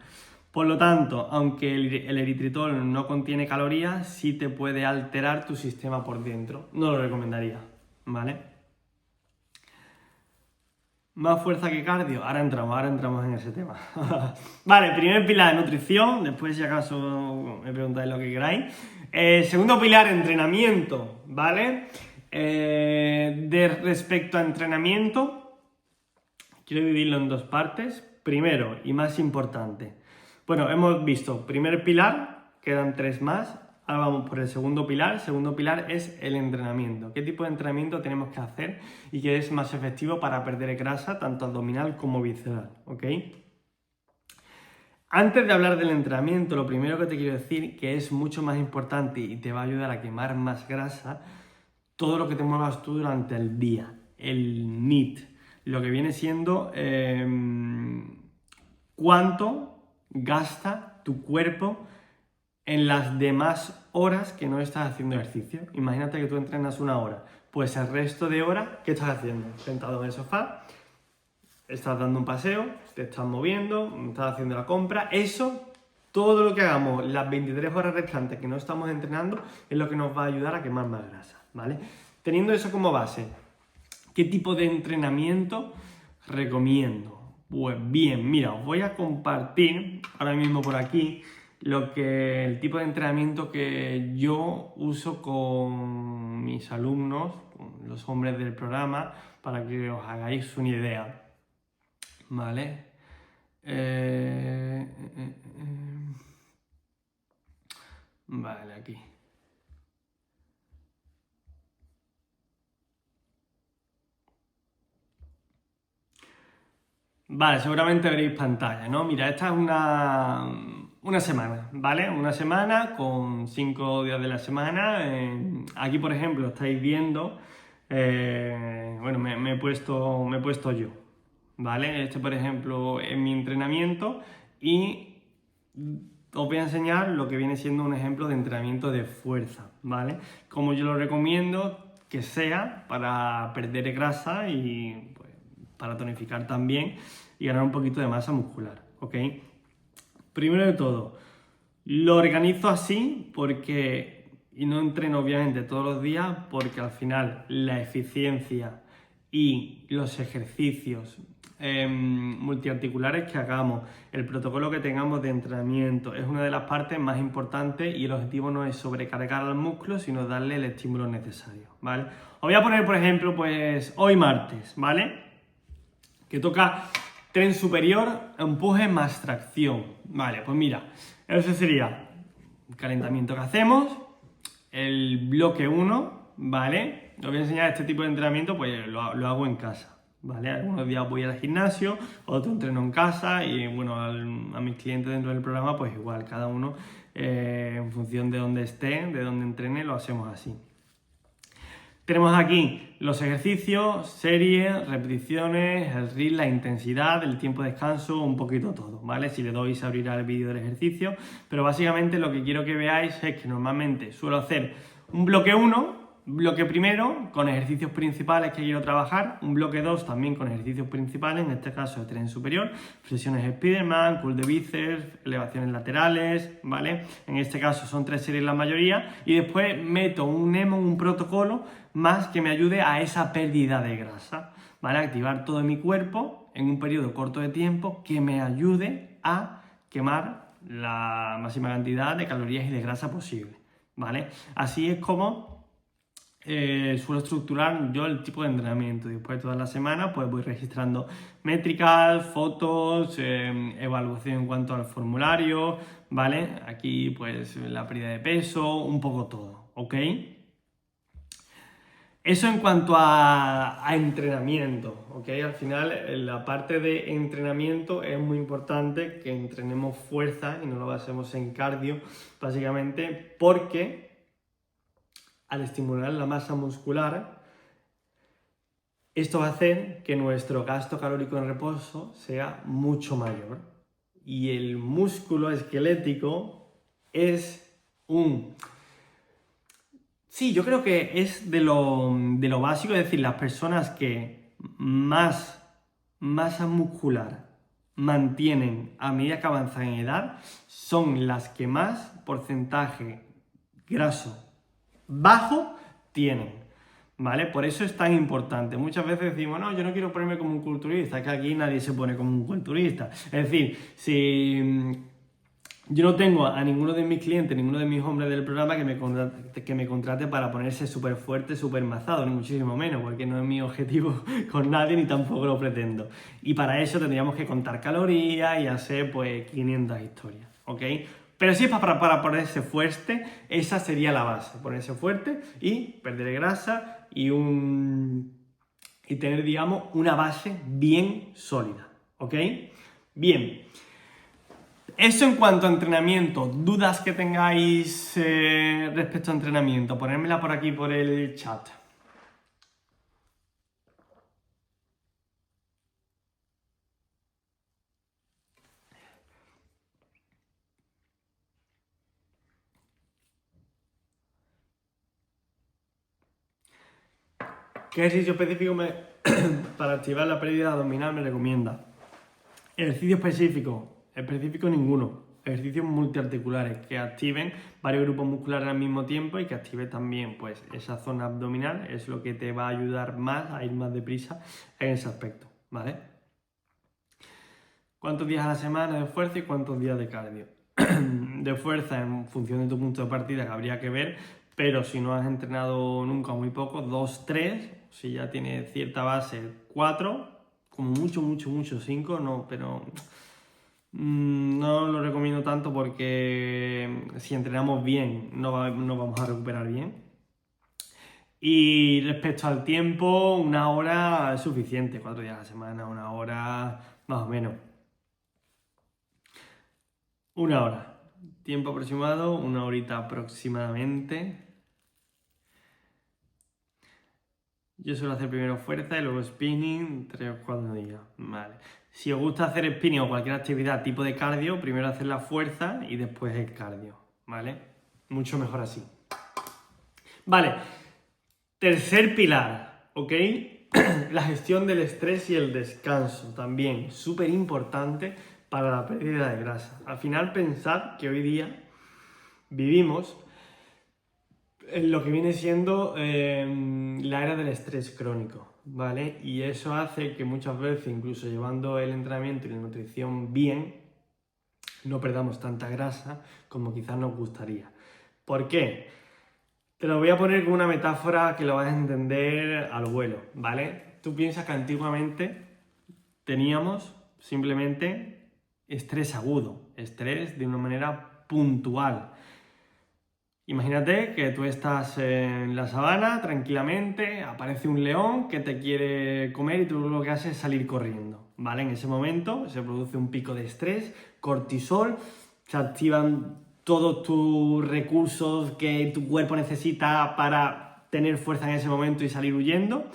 S1: Por lo tanto, aunque el eritritol no contiene calorías, sí te puede alterar tu sistema por dentro. No lo recomendaría, ¿vale? Más fuerza que cardio. Ahora entramos en ese tema. Vale, primer pilar, nutrición. Después, si acaso, me preguntáis lo que queráis. Segundo pilar, entrenamiento, ¿vale? Respecto a entrenamiento, quiero dividirlo en dos partes. Primero, y más importante. Bueno, hemos visto primer pilar, quedan 3 más. Ahora vamos por el segundo pilar. El segundo pilar es el entrenamiento. ¿Qué tipo de entrenamiento tenemos que hacer y qué es más efectivo para perder grasa, tanto abdominal como visceral? ¿Ok? Antes de hablar del entrenamiento, lo primero que te quiero decir que es mucho más importante y te va a ayudar a quemar más grasa, todo lo que te muevas tú durante el día, el NEAT, lo que viene siendo cuánto gasta tu cuerpo en las demás horas que no estás haciendo ejercicio. Imagínate que tú entrenas 1 hora, pues el resto de horas, ¿qué estás haciendo? Sentado en el sofá, estás dando un paseo, te estás moviendo, estás haciendo la compra. Eso, todo lo que hagamos las 23 horas restantes que no estamos entrenando es lo que nos va a ayudar a quemar más grasa, ¿vale? Teniendo eso como base, ¿qué tipo de entrenamiento recomiendo? Pues bien, mira, os voy a compartir ahora mismo por aquí el tipo de entrenamiento que yo uso con mis alumnos, con los hombres del programa, para que os hagáis una idea, ¿vale? Vale, aquí. Vale, seguramente veréis pantalla, ¿no? Mira, esta es una semana, ¿vale? Una semana con 5 días de la semana. Aquí, por ejemplo, estáis viendo, bueno, me he puesto yo, ¿vale? Este, por ejemplo, es mi entrenamiento y os voy a enseñar lo que viene siendo un ejemplo de entrenamiento de fuerza, ¿vale? Como yo lo recomiendo que sea para perder grasa y pues, para tonificar también y ganar un poquito de masa muscular, ¿ok? Primero de todo, lo organizo así y no entreno obviamente todos los días, porque al final la eficiencia y los ejercicios multiarticulares que hagamos, el protocolo que tengamos de entrenamiento es una de las partes más importantes y el objetivo no es sobrecargar al músculo, sino darle el estímulo necesario, ¿vale? Os voy a poner, por ejemplo, pues hoy martes, ¿vale? Que toca tren superior, empuje más tracción. Vale, pues mira, eso sería el calentamiento que hacemos, el bloque 1, ¿vale? Os voy a enseñar este tipo de entrenamiento, pues lo hago en casa, ¿vale? Algunos días voy al gimnasio, otro entreno en casa y bueno, a mis clientes dentro del programa, pues igual, cada uno en función de dónde esté, de dónde entrene, lo hacemos así. Tenemos aquí los ejercicios, series, repeticiones, el RIT, la intensidad, el tiempo de descanso, un poquito todo, ¿vale? Si le doy se abrirá el vídeo del ejercicio, pero básicamente lo que quiero que veáis es que normalmente suelo hacer un bloque 1, bloque primero con ejercicios principales que quiero trabajar, un bloque 2 también con ejercicios principales, en este caso de tren superior, flexiones Spiderman, curl de bíceps, elevaciones laterales, ¿vale? En este caso son 3 series la mayoría y después meto un EMO, un protocolo más que me ayude a esa pérdida de grasa, ¿vale? Activar todo mi cuerpo en un periodo corto de tiempo que me ayude a quemar la máxima cantidad de calorías y de grasa posible, ¿vale? Así es como suelo estructurar yo el tipo de entrenamiento. Después de toda la semana pues voy registrando métricas, fotos, evaluación en cuanto al formulario, ¿vale? Aquí pues la pérdida de peso, un poco todo, ¿ok? Eso en cuanto a entrenamiento, ¿ok? Al final, en la parte de entrenamiento es muy importante que entrenemos fuerza y no lo basemos en cardio, básicamente porque al estimular la masa muscular, esto va a hacer que nuestro gasto calórico en reposo sea mucho mayor. Y el músculo esquelético es un... Sí, yo creo que es de lo básico, es decir, las personas que más masa muscular mantienen a medida que avanzan en edad son las que más porcentaje graso bajo tienen, ¿vale? Por eso es tan importante. Muchas veces decimos, no, yo no quiero ponerme como un culturista, que aquí nadie se pone como un culturista. Es decir, si yo no tengo a ninguno de mis clientes, ninguno de mis hombres del programa que me contrate para ponerse súper fuerte, súper mazado, ni muchísimo menos, porque no es mi objetivo con nadie ni tampoco lo pretendo. Y para eso tendríamos que contar calorías y hacer pues 500 historias, ¿ok? Pero si es para ponerse fuerte, esa sería la base, ponerse fuerte y perder grasa y tener, digamos, una base bien sólida, ¿ok? Bien. Eso en cuanto a entrenamiento. ¿Dudas que tengáis respecto a entrenamiento? Ponérmela por aquí por el chat. ¿Qué ejercicio específico para activar la pérdida abdominal me recomienda? Ejercicio específico ninguno. Ejercicios multiarticulares que activen varios grupos musculares al mismo tiempo y que active también pues esa zona abdominal, es lo que te va a ayudar más a ir más deprisa en ese aspecto, ¿vale? ¿Cuántos días a la semana de fuerza y cuántos días de cardio? De fuerza en función de tu punto de partida que habría que ver, pero si no has entrenado nunca muy poco, 2, 3, si ya tienes cierta base, 4, como mucho 5, no, pero no lo recomiendo tanto porque si entrenamos bien no vamos a recuperar bien. Y respecto al tiempo, 1 hora es suficiente, 4 días a la semana, 1 hora más o menos. 1 hora. Tiempo aproximado, 1 horita aproximadamente. Yo suelo hacer primero fuerza y luego spinning, 3 o 4 días. Vale. Si os gusta hacer spinning o cualquier actividad tipo de cardio, primero hacer la fuerza y después el cardio, ¿vale? Mucho mejor así. Vale. Tercer pilar, ¿ok? La gestión del estrés y el descanso también, súper importante para la pérdida de grasa. Al final pensad que hoy día vivimos en lo que viene siendo la era del estrés crónico, ¿vale? Y eso hace que muchas veces, incluso llevando el entrenamiento y la nutrición bien, no perdamos tanta grasa como quizás nos gustaría. ¿Por qué? Te lo voy a poner con una metáfora que lo vas a entender al vuelo, ¿vale? Tú piensas que antiguamente teníamos simplemente estrés agudo, estrés de una manera puntual. Imagínate que tú estás en la sabana tranquilamente, aparece un león que te quiere comer y tú lo que haces es salir corriendo, ¿vale? En ese momento se produce un pico de estrés, cortisol, se activan todos tus recursos que tu cuerpo necesita para tener fuerza en ese momento y salir huyendo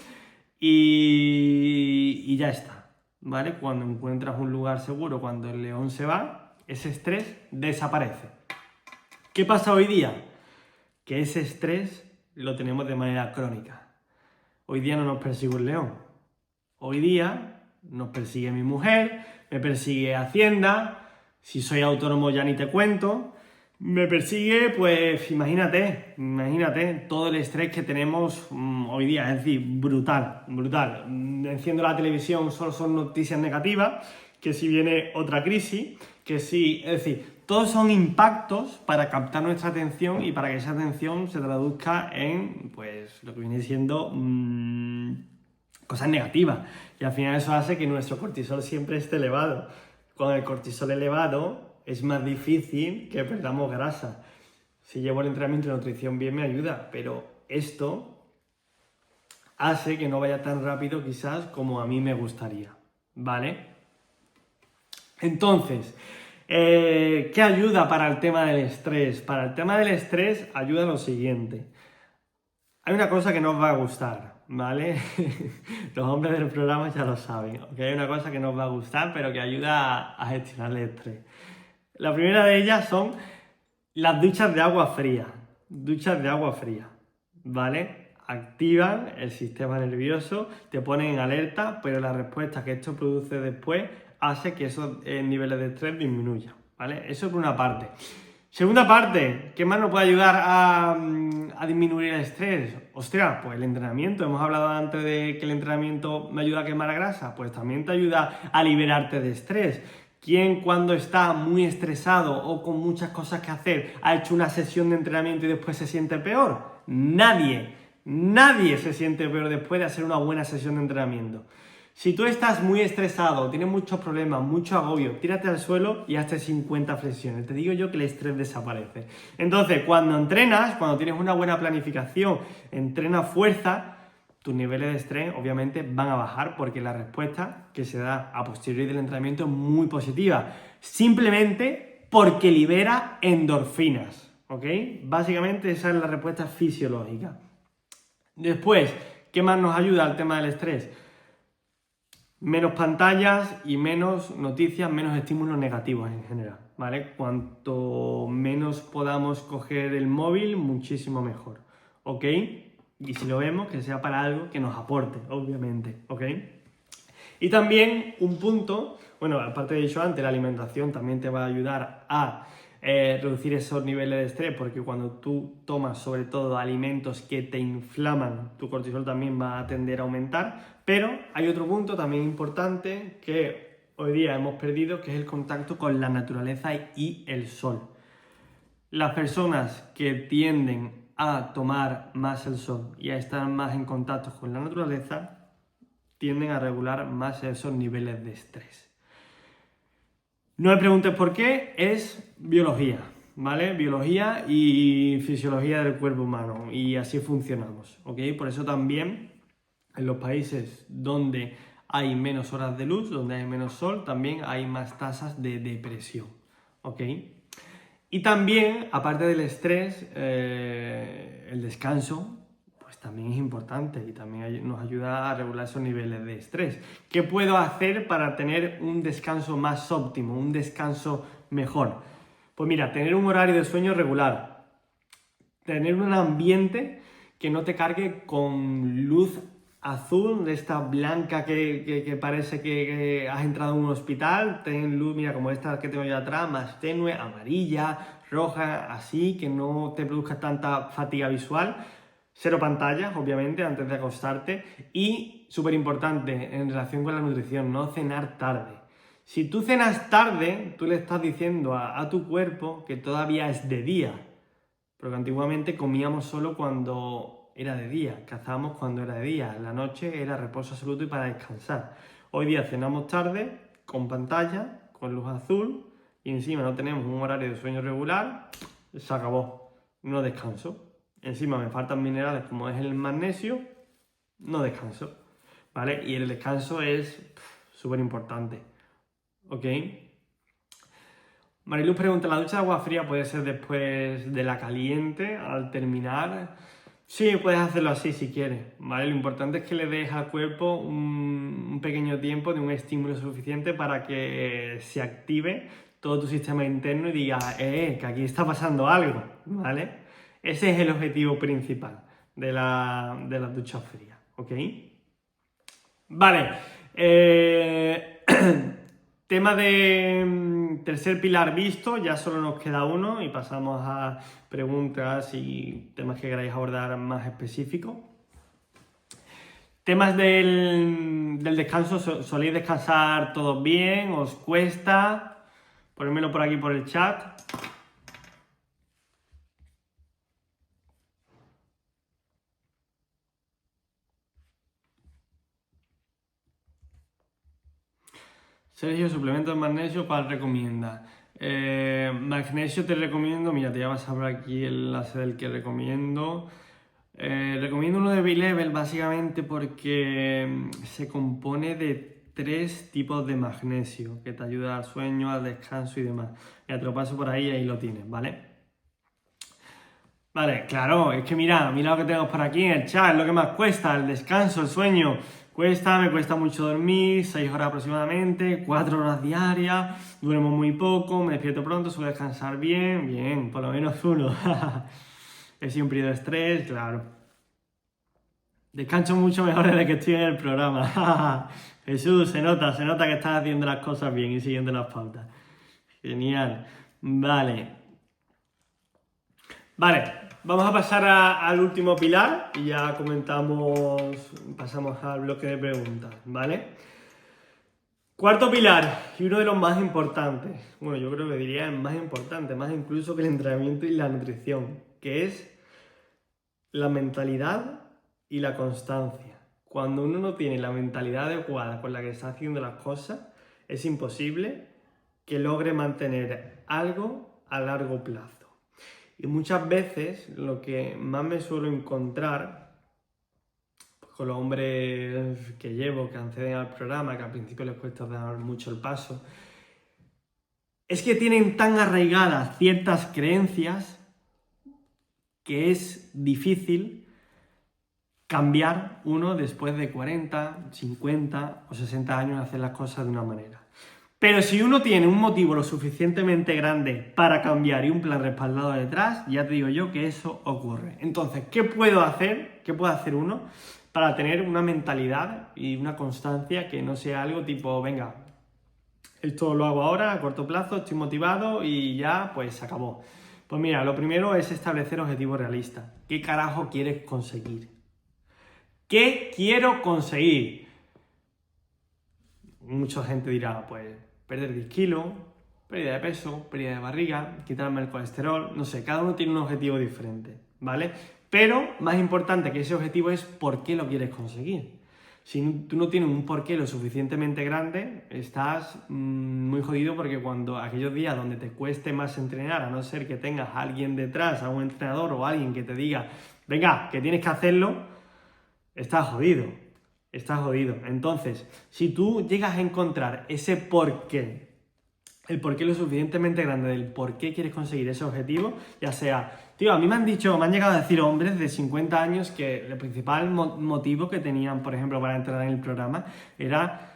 S1: y ya está, ¿vale? Cuando encuentras un lugar seguro, cuando el león se va, ese estrés desaparece. ¿Qué pasa hoy día? Que ese estrés lo tenemos de manera crónica. Hoy día no nos persigue un león. Hoy día nos persigue mi mujer, me persigue Hacienda, si soy autónomo ya ni te cuento, me persigue, pues imagínate, todo el estrés que tenemos hoy día, es decir, brutal. Enciendo la televisión, solo son noticias negativas, que si viene otra crisis, que si, es decir, todos son impactos para captar nuestra atención y para que esa atención se traduzca en, pues, lo que viene siendo cosas negativas. Y al final eso hace que nuestro cortisol siempre esté elevado. Con el cortisol elevado es más difícil que perdamos grasa. Si llevo el entrenamiento de nutrición bien me ayuda, pero esto hace que no vaya tan rápido quizás como a mí me gustaría, ¿vale? Entonces, ¿qué ayuda para el tema del estrés? Para el tema del estrés ayuda lo siguiente. Hay una cosa que no os va a gustar, ¿vale? Los hombres del programa ya lo saben, ¿ok? Hay una cosa que no os va a gustar, pero que ayuda a gestionar el estrés. La primera de ellas son las duchas de agua fría. Duchas de agua fría, ¿vale? Activan el sistema nervioso, te ponen en alerta, pero la respuesta que esto produce después hace que esos niveles de estrés disminuyan, ¿vale? Eso por una parte. Segunda parte, ¿qué más nos puede ayudar a disminuir el estrés? Ostras, pues el entrenamiento. Hemos hablado antes de que el entrenamiento me ayuda a quemar grasa, pues también te ayuda a liberarte de estrés. ¿Quién cuando está muy estresado o con muchas cosas que hacer ha hecho una sesión de entrenamiento y después se siente peor? Nadie se siente peor después de hacer una buena sesión de entrenamiento. Si tú estás muy estresado, tienes muchos problemas, mucho agobio, tírate al suelo y hazte 50 flexiones. Te digo yo que el estrés desaparece. Entonces, cuando entrenas, cuando tienes una buena planificación, entrenas fuerza, tus niveles de estrés obviamente van a bajar porque la respuesta que se da a posteriori del entrenamiento es muy positiva. Simplemente porque libera endorfinas, ¿ok? Básicamente esa es la respuesta fisiológica. Después, ¿qué más nos ayuda al tema del estrés? Menos pantallas y menos noticias, menos estímulos negativos en general, ¿vale? Cuanto menos podamos coger el móvil, muchísimo mejor, ¿ok? Y si lo vemos, que sea para algo que nos aporte, obviamente, ¿ok? Y también un punto, bueno, aparte de dicho antes, la alimentación también te va a ayudar a reducir esos niveles de estrés, porque cuando tú tomas sobre todo alimentos que te inflaman, tu cortisol también va a tender a aumentar, pero hay otro punto también importante que hoy día hemos perdido, que es el contacto con la naturaleza y el sol. Las personas que tienden a tomar más el sol y a estar más en contacto con la naturaleza tienden a regular más esos niveles de estrés. No me preguntes por qué, es biología, ¿vale? Biología y fisiología del cuerpo humano y así funcionamos, ¿ok? Por eso también en los países donde hay menos horas de luz, donde hay menos sol, también hay más tasas de depresión, ¿ok? Y también, aparte del estrés, el descanso pues también es importante y también nos ayuda a regular esos niveles de estrés. ¿Qué puedo hacer para tener un descanso más óptimo, un descanso mejor? Pues mira, tener un horario de sueño regular, tener un ambiente que no te cargue con luz azul, de esta blanca que parece que has entrado en un hospital, ten luz, mira, como esta que tengo yo atrás, más tenue, amarilla, roja, así, que no te produzca tanta fatiga visual. Cero pantallas, obviamente, antes de acostarte. Y, súper importante, en relación con la nutrición, no cenar tarde. Si tú cenas tarde, tú le estás diciendo a tu cuerpo que todavía es de día. Porque antiguamente comíamos solo cuando era de día, cazábamos cuando era de día. La noche era reposo absoluto y para descansar. Hoy día cenamos tarde, con pantalla, con luz azul, y encima no tenemos un horario de sueño regular, se acabó. No descanso. Encima me faltan minerales como es el magnesio, no descanso, ¿vale? Y el descanso es súper importante, ¿ok? Mariluz pregunta, ¿la ducha de agua fría puede ser después de la caliente, al terminar? Sí, puedes hacerlo así si quieres, ¿vale? Lo importante es que le des al cuerpo un pequeño tiempo de un estímulo suficiente para que se active todo tu sistema interno y diga, que aquí está pasando algo, ¿vale? Ese es el objetivo principal de la ducha fría, ¿ok? Vale, tema de tercer pilar visto, ya solo nos queda uno y pasamos a preguntas y temas que queráis abordar más específicos. Temas del descanso, ¿soléis descansar todos bien? ¿Os cuesta? Ponérmelo por aquí por el chat. Sergio, suplemento de magnesio, ¿cuál recomienda? Magnesio te recomiendo, mira, te vas a ver aquí el enlace del que recomiendo. Recomiendo uno de B-Level básicamente porque se compone de 3 tipos de magnesio que te ayuda al sueño, al descanso y demás. Ya te lo paso por ahí y ahí lo tienes, ¿vale? Vale, claro, es que mira lo que tenemos por aquí en el chat, es lo que más cuesta, el descanso, el sueño. Me cuesta mucho dormir, 6 horas aproximadamente, 4 horas diarias, duermo muy poco, me despierto pronto, suelo descansar bien, por lo menos uno. He sido un periodo de estrés, claro. Descanso mucho mejor desde que estoy en el programa. Jesús, se nota que estás haciendo las cosas bien y siguiendo las pautas. Genial. Vale, vamos a pasar al último pilar y ya pasamos al bloque de preguntas, ¿vale? Cuarto pilar, y uno de los más importantes, bueno, yo creo que diría el más importante, más incluso que el entrenamiento y la nutrición, que es la mentalidad y la constancia. Cuando uno no tiene la mentalidad adecuada con la que está haciendo las cosas, es imposible que logre mantener algo a largo plazo. Y muchas veces lo que más me suelo encontrar con los hombres que llevo, que acceden al programa, que al principio les cuesta dar mucho el paso, es que tienen tan arraigadas ciertas creencias que es difícil cambiar uno después de 40, 50 o 60 años hacer las cosas de una manera. Pero si uno tiene un motivo lo suficientemente grande para cambiar y un plan respaldado detrás, ya te digo yo que eso ocurre. Entonces, ¿qué puedo hacer? ¿Qué puede hacer uno para tener una mentalidad y una constancia que no sea algo tipo, venga, esto lo hago ahora a corto plazo, estoy motivado y ya pues se acabó? Pues mira, lo primero es establecer objetivos realistas. ¿Qué carajo quieres conseguir? ¿Qué quiero conseguir? Mucha gente dirá, pues, perder 10 kilos, pérdida de peso, pérdida de barriga, quitarme el colesterol, no sé, cada uno tiene un objetivo diferente, ¿vale? Pero más importante que ese objetivo es por qué lo quieres conseguir. Si tú no tienes un porqué lo suficientemente grande, estás muy jodido porque cuando aquellos días donde te cueste más entrenar, a no ser que tengas a alguien detrás, a un entrenador o a alguien que te diga, venga, que tienes que hacerlo, estás jodido. Estás jodido. Entonces, si tú llegas a encontrar ese porqué, el porqué lo suficientemente grande del por qué quieres conseguir ese objetivo, ya sea, tío, a mí me han llegado a decir hombres de 50 años que el principal motivo que tenían, por ejemplo, para entrar en el programa era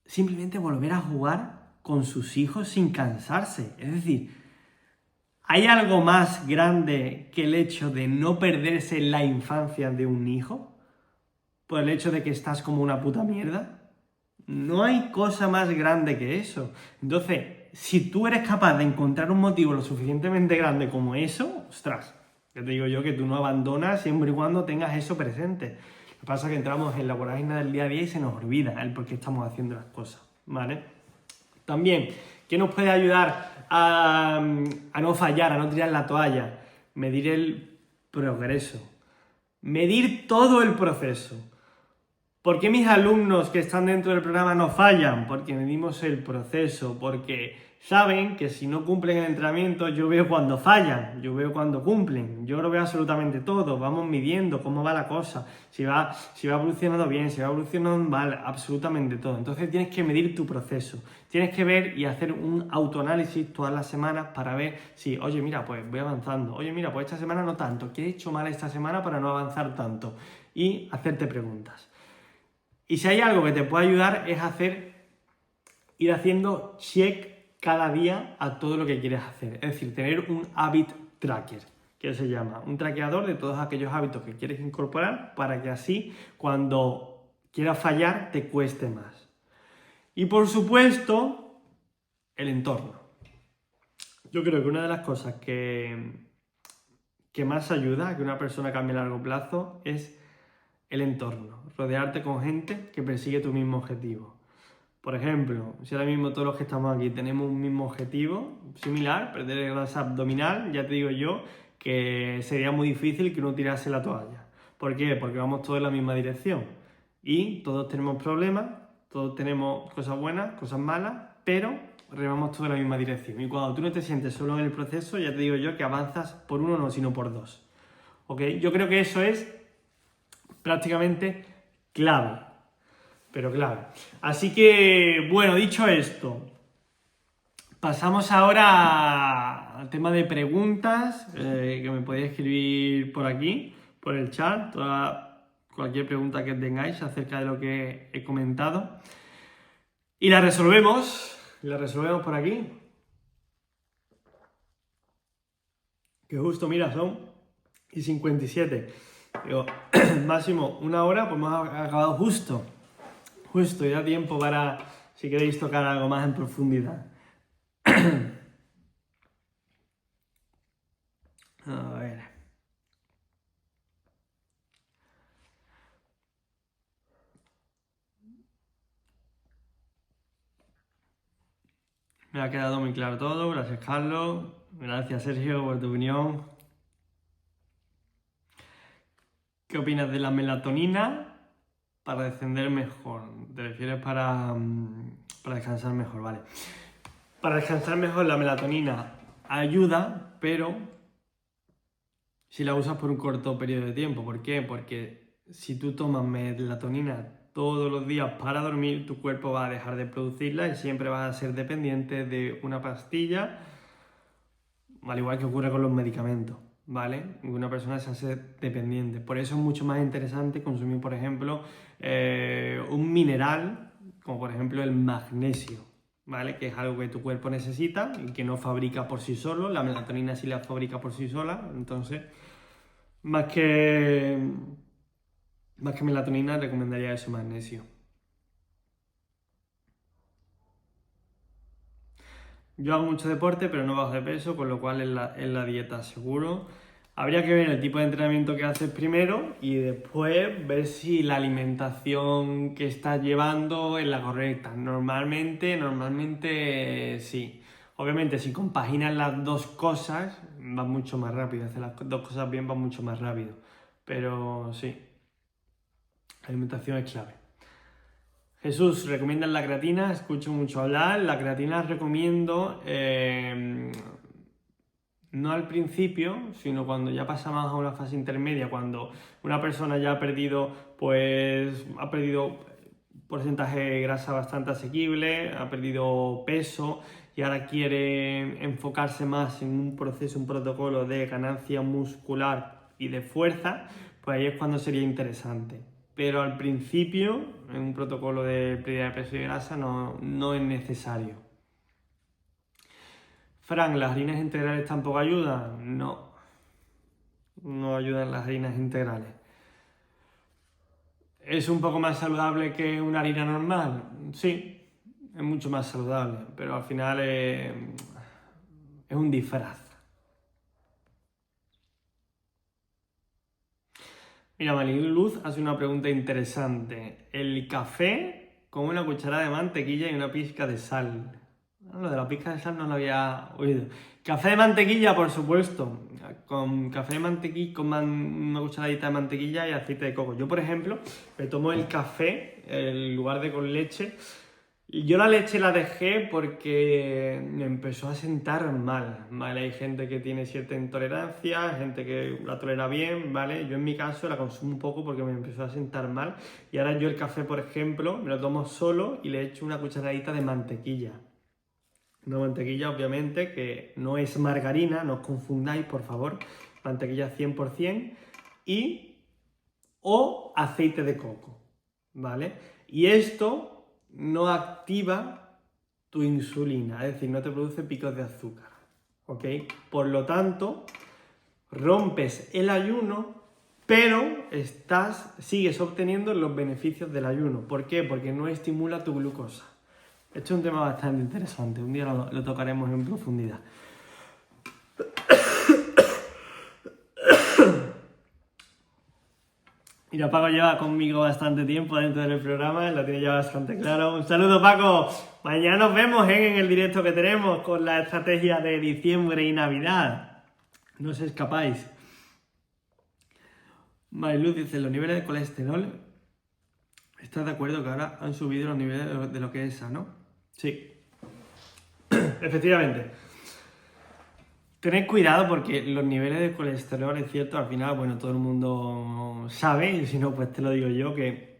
S1: simplemente volver a jugar con sus hijos sin cansarse. Es decir, ¿hay algo más grande que el hecho de no perderse la infancia de un hijo? Por el hecho de que estás como una puta mierda. No hay cosa más grande que eso. Entonces, si tú eres capaz de encontrar un motivo lo suficientemente grande como eso, ostras, ya te digo yo que tú no abandonas siempre y cuando tengas eso presente. Lo que pasa es que entramos en la vorágine del día a día y se nos olvida el por qué estamos haciendo las cosas, ¿vale? También, ¿qué nos puede ayudar a no fallar, a no tirar la toalla? Medir el progreso. Medir todo el proceso. ¿Por qué mis alumnos que están dentro del programa no fallan? Porque medimos el proceso, porque saben que si no cumplen el entrenamiento, yo veo cuando fallan, yo veo cuando cumplen, yo lo veo absolutamente todo, vamos midiendo cómo va la cosa, si va evolucionando bien, si va evolucionando mal, absolutamente todo. Entonces tienes que medir tu proceso, tienes que ver y hacer un autoanálisis todas las semanas para ver si, oye, mira, pues voy avanzando, oye, mira, pues esta semana no tanto, ¿qué he hecho mal esta semana para no avanzar tanto? Y hacerte preguntas. Y si hay algo que te puede ayudar es ir haciendo check cada día a todo lo que quieres hacer. Es decir, tener un habit tracker, que se llama un traqueador de todos aquellos hábitos que quieres incorporar para que así cuando quieras fallar te cueste más. Y por supuesto, el entorno. Yo creo que una de las cosas que más ayuda a que una persona cambie a largo plazo es el entorno, rodearte con gente que persigue tu mismo objetivo. Por ejemplo, si ahora mismo todos los que estamos aquí tenemos un mismo objetivo similar, perder grasa abdominal, ya te digo yo que sería muy difícil que uno tirase la toalla. ¿Por qué? Porque vamos todos en la misma dirección y todos tenemos problemas, todos tenemos cosas buenas, cosas malas, pero remamos todos en la misma dirección. Y cuando tú no te sientes solo en el proceso, ya te digo yo que avanzas por uno no, sino por dos. ¿Ok? Yo creo que eso es prácticamente clave, pero clave. Así que, bueno, dicho esto, pasamos ahora al tema de preguntas, que me podéis escribir por aquí, por el chat, cualquier pregunta que tengáis acerca de lo que he comentado. Y la resolvemos por aquí. Que justo, mira, son y 57. Digo, máximo una hora, pues hemos acabado justo, y da tiempo para, si queréis tocar algo más en profundidad. A ver. Me ha quedado muy claro todo, gracias Carlos, gracias Sergio por tu opinión. ¿Qué opinas de la melatonina para descender mejor? ¿Te refieres para descansar mejor? Vale. Para descansar mejor la melatonina ayuda, pero si la usas por un corto periodo de tiempo. ¿Por qué? Porque si tú tomas melatonina todos los días para dormir, tu cuerpo va a dejar de producirla y siempre vas a ser dependiente de una pastilla, al igual que ocurre con los medicamentos, ¿vale? Una persona se hace dependiente. Por eso es mucho más interesante consumir, por ejemplo, un mineral, como por ejemplo el magnesio, ¿vale? Que es algo que tu cuerpo necesita y que no fabrica por sí solo. La melatonina sí la fabrica por sí sola, entonces, más que melatonina, recomendaría eso, magnesio. Yo hago mucho deporte, pero no bajo de peso, con lo cual en la dieta seguro. Habría que ver el tipo de entrenamiento que haces primero y después ver si la alimentación que estás llevando es la correcta. Normalmente sí. Obviamente, si compaginas las dos cosas, va mucho más rápido. Hacer las dos cosas bien va mucho más rápido. Pero sí, la alimentación es clave. Jesús, ¿recomiendas la creatina? Escucho mucho hablar. La creatina recomiendo no al principio, sino cuando ya pasamos a una fase intermedia, cuando una persona ya ha perdido porcentaje de grasa bastante asequible, ha perdido peso y ahora quiere enfocarse más en un proceso, un protocolo de ganancia muscular y de fuerza, pues ahí es cuando sería interesante. Pero al principio, en un protocolo de pérdida de peso y grasa, no es necesario. Frank, ¿las harinas integrales tampoco ayudan? No ayudan las harinas integrales. ¿Es un poco más saludable que una harina normal? Sí, es mucho más saludable, pero al final es un disfraz. Mira, Mariluz hace una pregunta interesante. ¿El café con una cucharada de mantequilla y una pizca de sal? Lo de la pizca de sal no lo había oído. Café de mantequilla, por supuesto. Con café de mantequilla, con una cucharadita de mantequilla y aceite de coco. Yo, por ejemplo, me tomo el café en lugar de con leche. Y yo la leche la dejé porque me empezó a sentar mal, ¿vale? Hay gente que tiene cierta intolerancia, gente que la tolera bien, ¿vale? Yo en mi caso la consumo un poco porque me empezó a sentar mal. Y ahora yo el café, por ejemplo, me lo tomo solo y le echo una cucharadita de mantequilla. Una mantequilla, obviamente, que no es margarina, no os confundáis, por favor. Mantequilla 100% o aceite de coco, ¿vale? Y esto no activa tu insulina, es decir, no te produce picos de azúcar, ¿ok? Por lo tanto, rompes el ayuno, pero sigues obteniendo los beneficios del ayuno. ¿Por qué? Porque no estimula tu glucosa. Esto es un tema bastante interesante, un día lo tocaremos en profundidad. Mira, Paco lleva conmigo bastante tiempo dentro del programa, lo tiene ya bastante claro. Un saludo, Paco. Mañana nos vemos en el directo que tenemos con la estrategia de diciembre y Navidad. No os escapáis. Mariluz dice, los niveles de colesterol, ¿estás de acuerdo que ahora han subido los niveles de lo que es sano? Sí, efectivamente. Tened cuidado porque los niveles de colesterol, es cierto, al final, bueno, todo el mundo sabe, y si no, pues te lo digo yo, que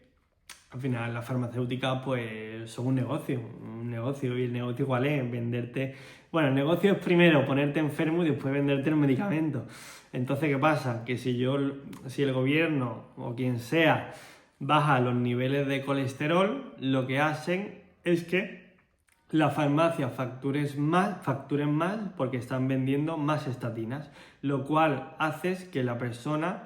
S1: al final las farmacéuticas pues son un negocio, y el negocio igual es venderte, bueno, el negocio es primero ponerte enfermo y después venderte el medicamento. Entonces, ¿qué pasa? Que si el gobierno o quien sea baja los niveles de colesterol, lo que hacen es que las farmacias facturen más porque están vendiendo más estatinas, lo cual hace que la persona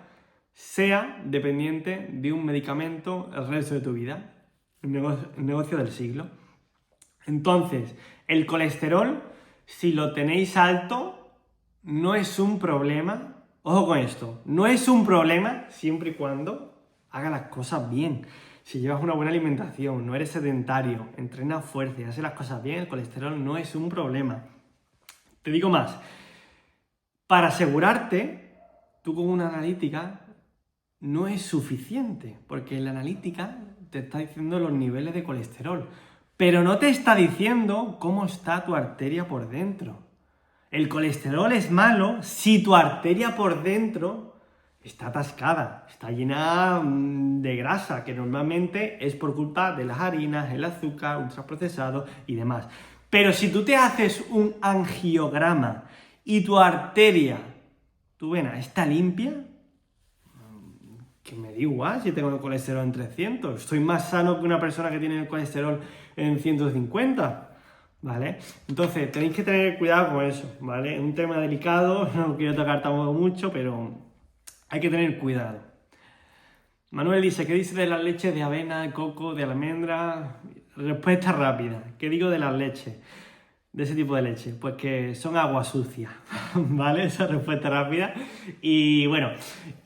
S1: sea dependiente de un medicamento el resto de tu vida. El negocio del siglo. Entonces, el colesterol, si lo tenéis alto, no es un problema. Ojo con esto, no es un problema siempre y cuando haga las cosas bien. Si llevas una buena alimentación, no eres sedentario, entrenas fuerte y haces las cosas bien, el colesterol no es un problema. Te digo más, para asegurarte, tú con una analítica no es suficiente, porque la analítica te está diciendo los niveles de colesterol, pero no te está diciendo cómo está tu arteria por dentro. El colesterol es malo si tu arteria por dentro está atascada, está llena de grasa, que normalmente es por culpa de las harinas, el azúcar, ultraprocesados y demás. Pero si tú te haces un angiograma y tu arteria, tu vena, está limpia, que me da igual si tengo el colesterol en 300, estoy más sano que una persona que tiene el colesterol en 150. ¿Vale? Entonces, tenéis que tener cuidado con eso, ¿vale? Es un tema delicado, no lo quiero tocar tampoco mucho, pero hay que tener cuidado. Manuel dice, ¿qué dice de las leches de avena, de coco, de almendra? Respuesta rápida. ¿Qué digo de las leches? De ese tipo de leche. Pues que son agua sucia, ¿vale? Esa respuesta rápida. Y bueno,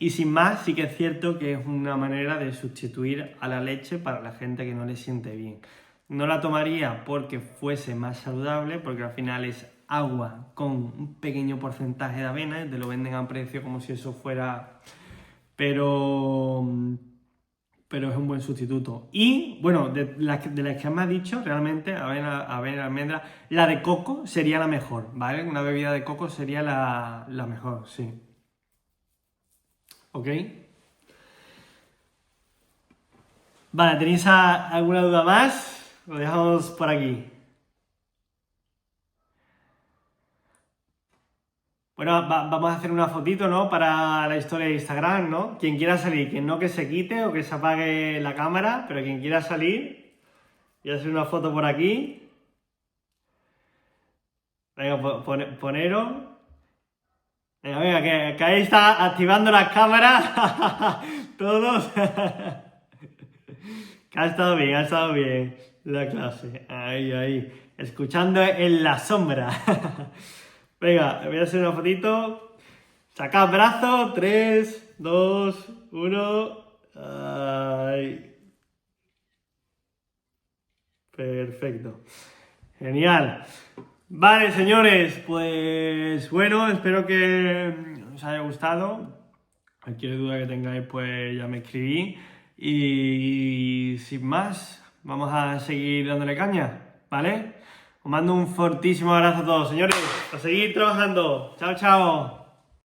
S1: y sin más, sí que es cierto que es una manera de sustituir a la leche para la gente que no le siente bien. No la tomaría porque fuese más saludable, porque al final es agua con un pequeño porcentaje de avena, te lo venden a precio como si eso fuera... Pero es un buen sustituto. Y, bueno, de las que me has dicho, realmente, avena, almendra, la de coco sería la mejor, ¿vale? Una bebida de coco sería la mejor, sí. ¿Ok? Vale, ¿tenéis alguna duda más? Lo dejamos por aquí. Bueno, vamos a hacer una fotito, ¿no? Para la historia de Instagram, ¿no? Quien quiera salir, quien no que se quite o que se apague la cámara, pero quien quiera salir, voy a hacer una foto por aquí. Venga, poneros. Venga, que ahí está activando las cámaras. Todos. Que ha estado bien la clase. Ahí. Escuchando en la sombra. Venga, voy a hacer una fotito. Sacad brazo. 3, 2, 1. Ahí. Perfecto. Genial. Vale, señores, pues bueno, espero que os haya gustado. Cualquier duda que tengáis, pues ya me escribí. Y sin más, vamos a seguir dándole caña, ¿vale? Os mando un fortísimo abrazo a todos, señores. A seguir trabajando. Chao, chao.